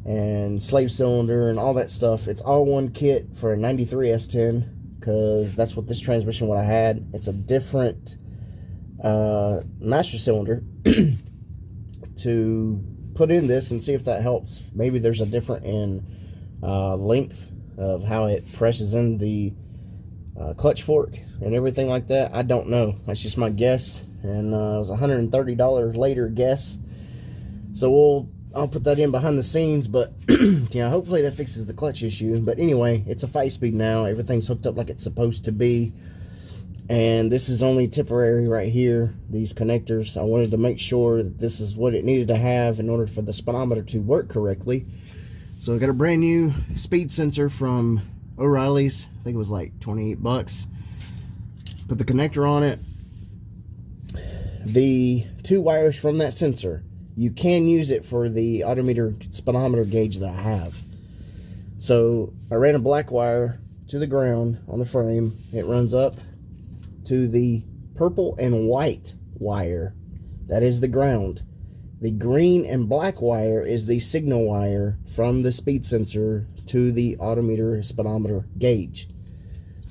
and slave cylinder and all that stuff. It's all one kit for a 93 S10, because that's what this transmission what I had. It's a different master cylinder to put in this and see if that helps. Maybe there's a different in length of how it presses in the clutch fork and everything like that. I don't know. That's just my guess, and it was a $130 later guess. So I'll put that in behind the scenes, but yeah, hopefully that fixes the clutch issue. But anyway, it's a 5-speed now. Everything's hooked up like it's supposed to be, and this is only temporary right here, these connectors. I wanted to make sure that this is what it needed to have in order for the speedometer to work correctly. So I got a brand new speed sensor from O'Reilly's. I think it was like 28 bucks. Put the connector on it. The 2 wires from that sensor, you can use it for the Autometer speedometer gauge that I have. So I ran a black wire to the ground on the frame. It runs up to the purple and white wire. That is the ground. The green and black wire is the signal wire from the speed sensor to the Autometer speedometer gauge.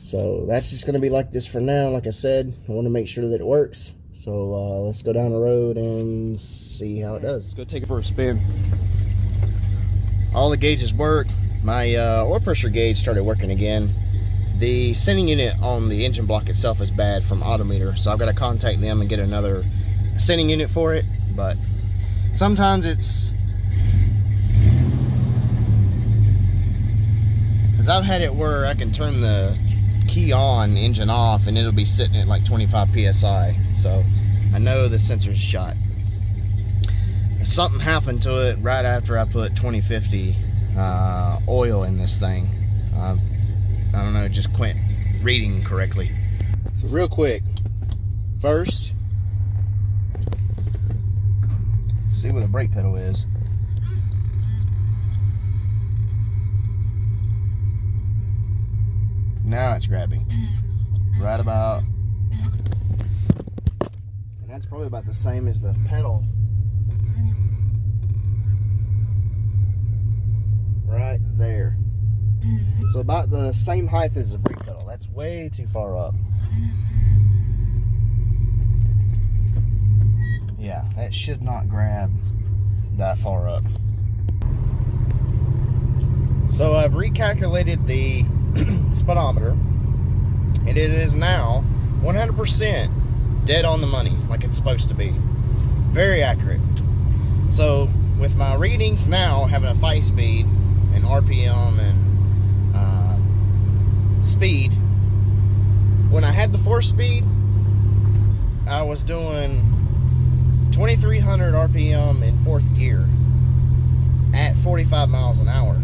So that's just going to be like this for now. Like I said, I want to make sure that it works. So let's go down the road and see how it does. Let's go take it for a spin. All the gauges work. My oil pressure gauge started working again. The sending unit on the engine block itself is bad from Autometer, so I've got to contact them and get another sending unit for it. But sometimes it's, because I've had it where I can turn the key on, engine off, and it'll be sitting at like 25 psi. So I know the sensor's shot. Something happened to it right after I put 2050 oil in this thing, I don't know, just quit reading correctly. So real quick, first, see where the brake pedal is. Now it's grabbing right about, and that's probably about the same as the pedal right there. So about the same height as the brake pedal. That's way too far up. Yeah, that should not grab that far up. So I've recalculated the speedometer, and it is now 100% dead on the money, like it's supposed to be. Very accurate. So with my readings now, having a 5-speed and RPM and speed, when I had the 4-speed, I was doing 2300 RPM in 4th gear at 45 miles an hour.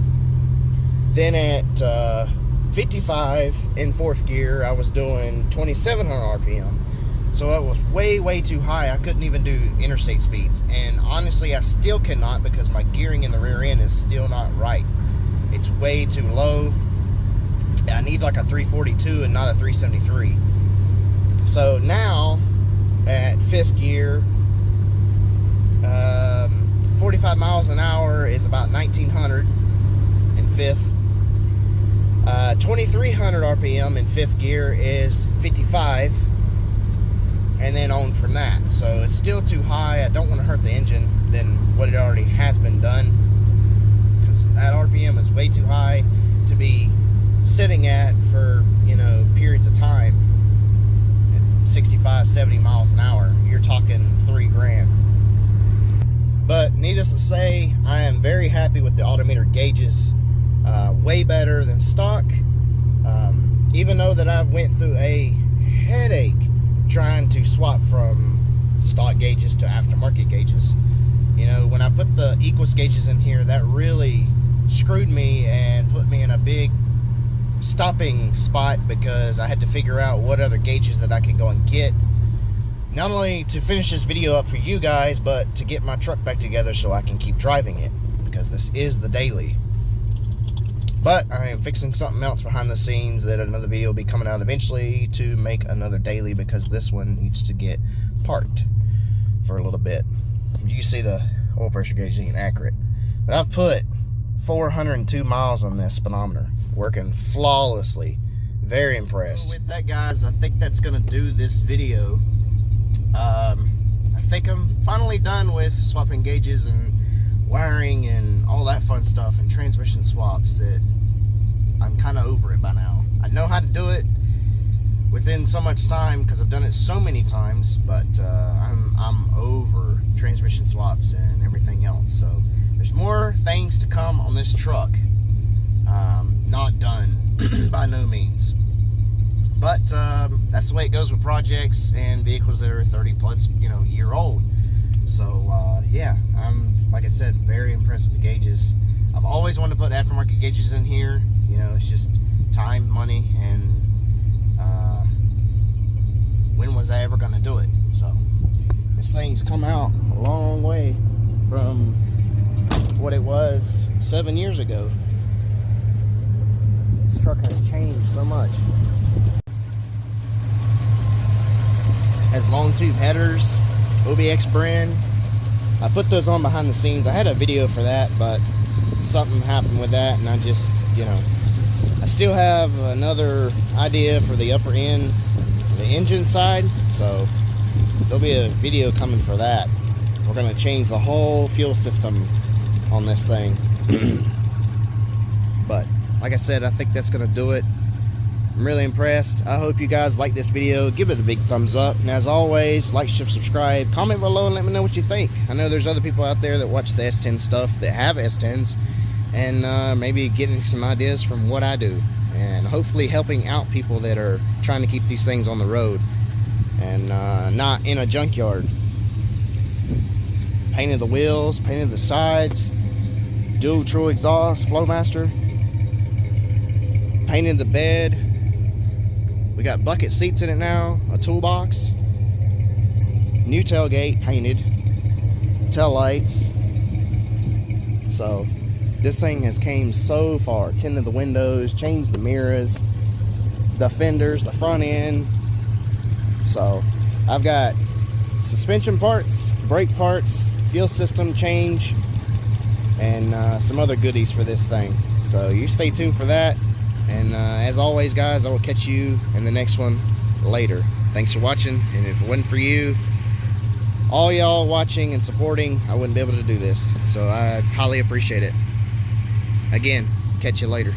Then at 55 in 4th gear, I was doing 2700 RPM. So it was way too high. I couldn't even do interstate speeds, and honestly I still cannot, because my gearing in the rear end is still not right. It's way too low. I need like a 342 and not a 373. So now at 5th gear, 45 miles an hour is about 1900 in 5th. 2300 RPM in 5th gear is 55, and then on from that. So it's still too high. I don't want to hurt the engine than what it already has been done, because that RPM is way too high to be sitting at for, you know, periods of time at 65, 70 miles an hour. You're talking $3,000. But needless to say, I am very happy with the Autometer gauges. Way better than stock. Even though that I've went through a headache trying to swap from stock gauges to aftermarket gauges. You know, when I put the Equus gauges in here, that really screwed me and put me in a big stopping spot, because I had to figure out what other gauges that I could go and get, not only to finish this video up for you guys, but to get my truck back together so I can keep driving it, because this is the daily. But I am fixing something else behind the scenes that another video will be coming out eventually to make another daily, because this one needs to get parked for a little bit. You see the oil pressure gauge ain't accurate, but I've put 402 miles on this speedometer, working flawlessly. Very impressed. So with that, guys, I think that's gonna do this video. I think I'm finally done with swapping gauges and wiring and all that fun stuff and transmission swaps. That I'm kind of over it by now. I know how to do it within so much time because I've done it so many times, but I'm over transmission swaps and everything else. So there's more things to come on this truck. Not done by no means, but that's the way it goes with projects and vehicles that are 30 plus, you know, year old. So yeah, I'm, like I said, very impressed with the gauges. I've always wanted to put aftermarket gauges in here. You know, it's just time, money, and when was I ever going to do it? So this thing's come out a long way from what it was 7 years ago. This truck has changed so much. Has long tube headers, OBX brand. I put those on behind the scenes. I had a video for that, but something happened with that, and I just, you know, I still have another idea for the upper end, the engine side, so there'll be a video coming for that. We're going to change the whole fuel system on this thing. But like I said, I think that's going to do it. I'm really impressed. I hope you guys like this video. Give it a big thumbs up, and as always, like, share, subscribe, comment below and let me know what you think. I know there's other people out there that watch the S10 stuff, that have S10s, and maybe getting some ideas from what I do, and hopefully helping out people that are trying to keep these things on the road and not in a junkyard. Painted the wheels, painted the sides, dual true exhaust, Flowmaster. Painted the bed. We got bucket seats in it now, a toolbox, new tailgate painted, tail lights. So this thing has came so far. Tinted the windows, changed the mirrors, the fenders, the front end. So I've got suspension parts, brake parts, fuel system change, and some other goodies for this thing. So you stay tuned for that. And as always, guys, I will catch you in the next one later. Thanks for watching. And if it wasn't for you, all y'all watching and supporting, I wouldn't be able to do this. So I highly appreciate it. Again, catch you later.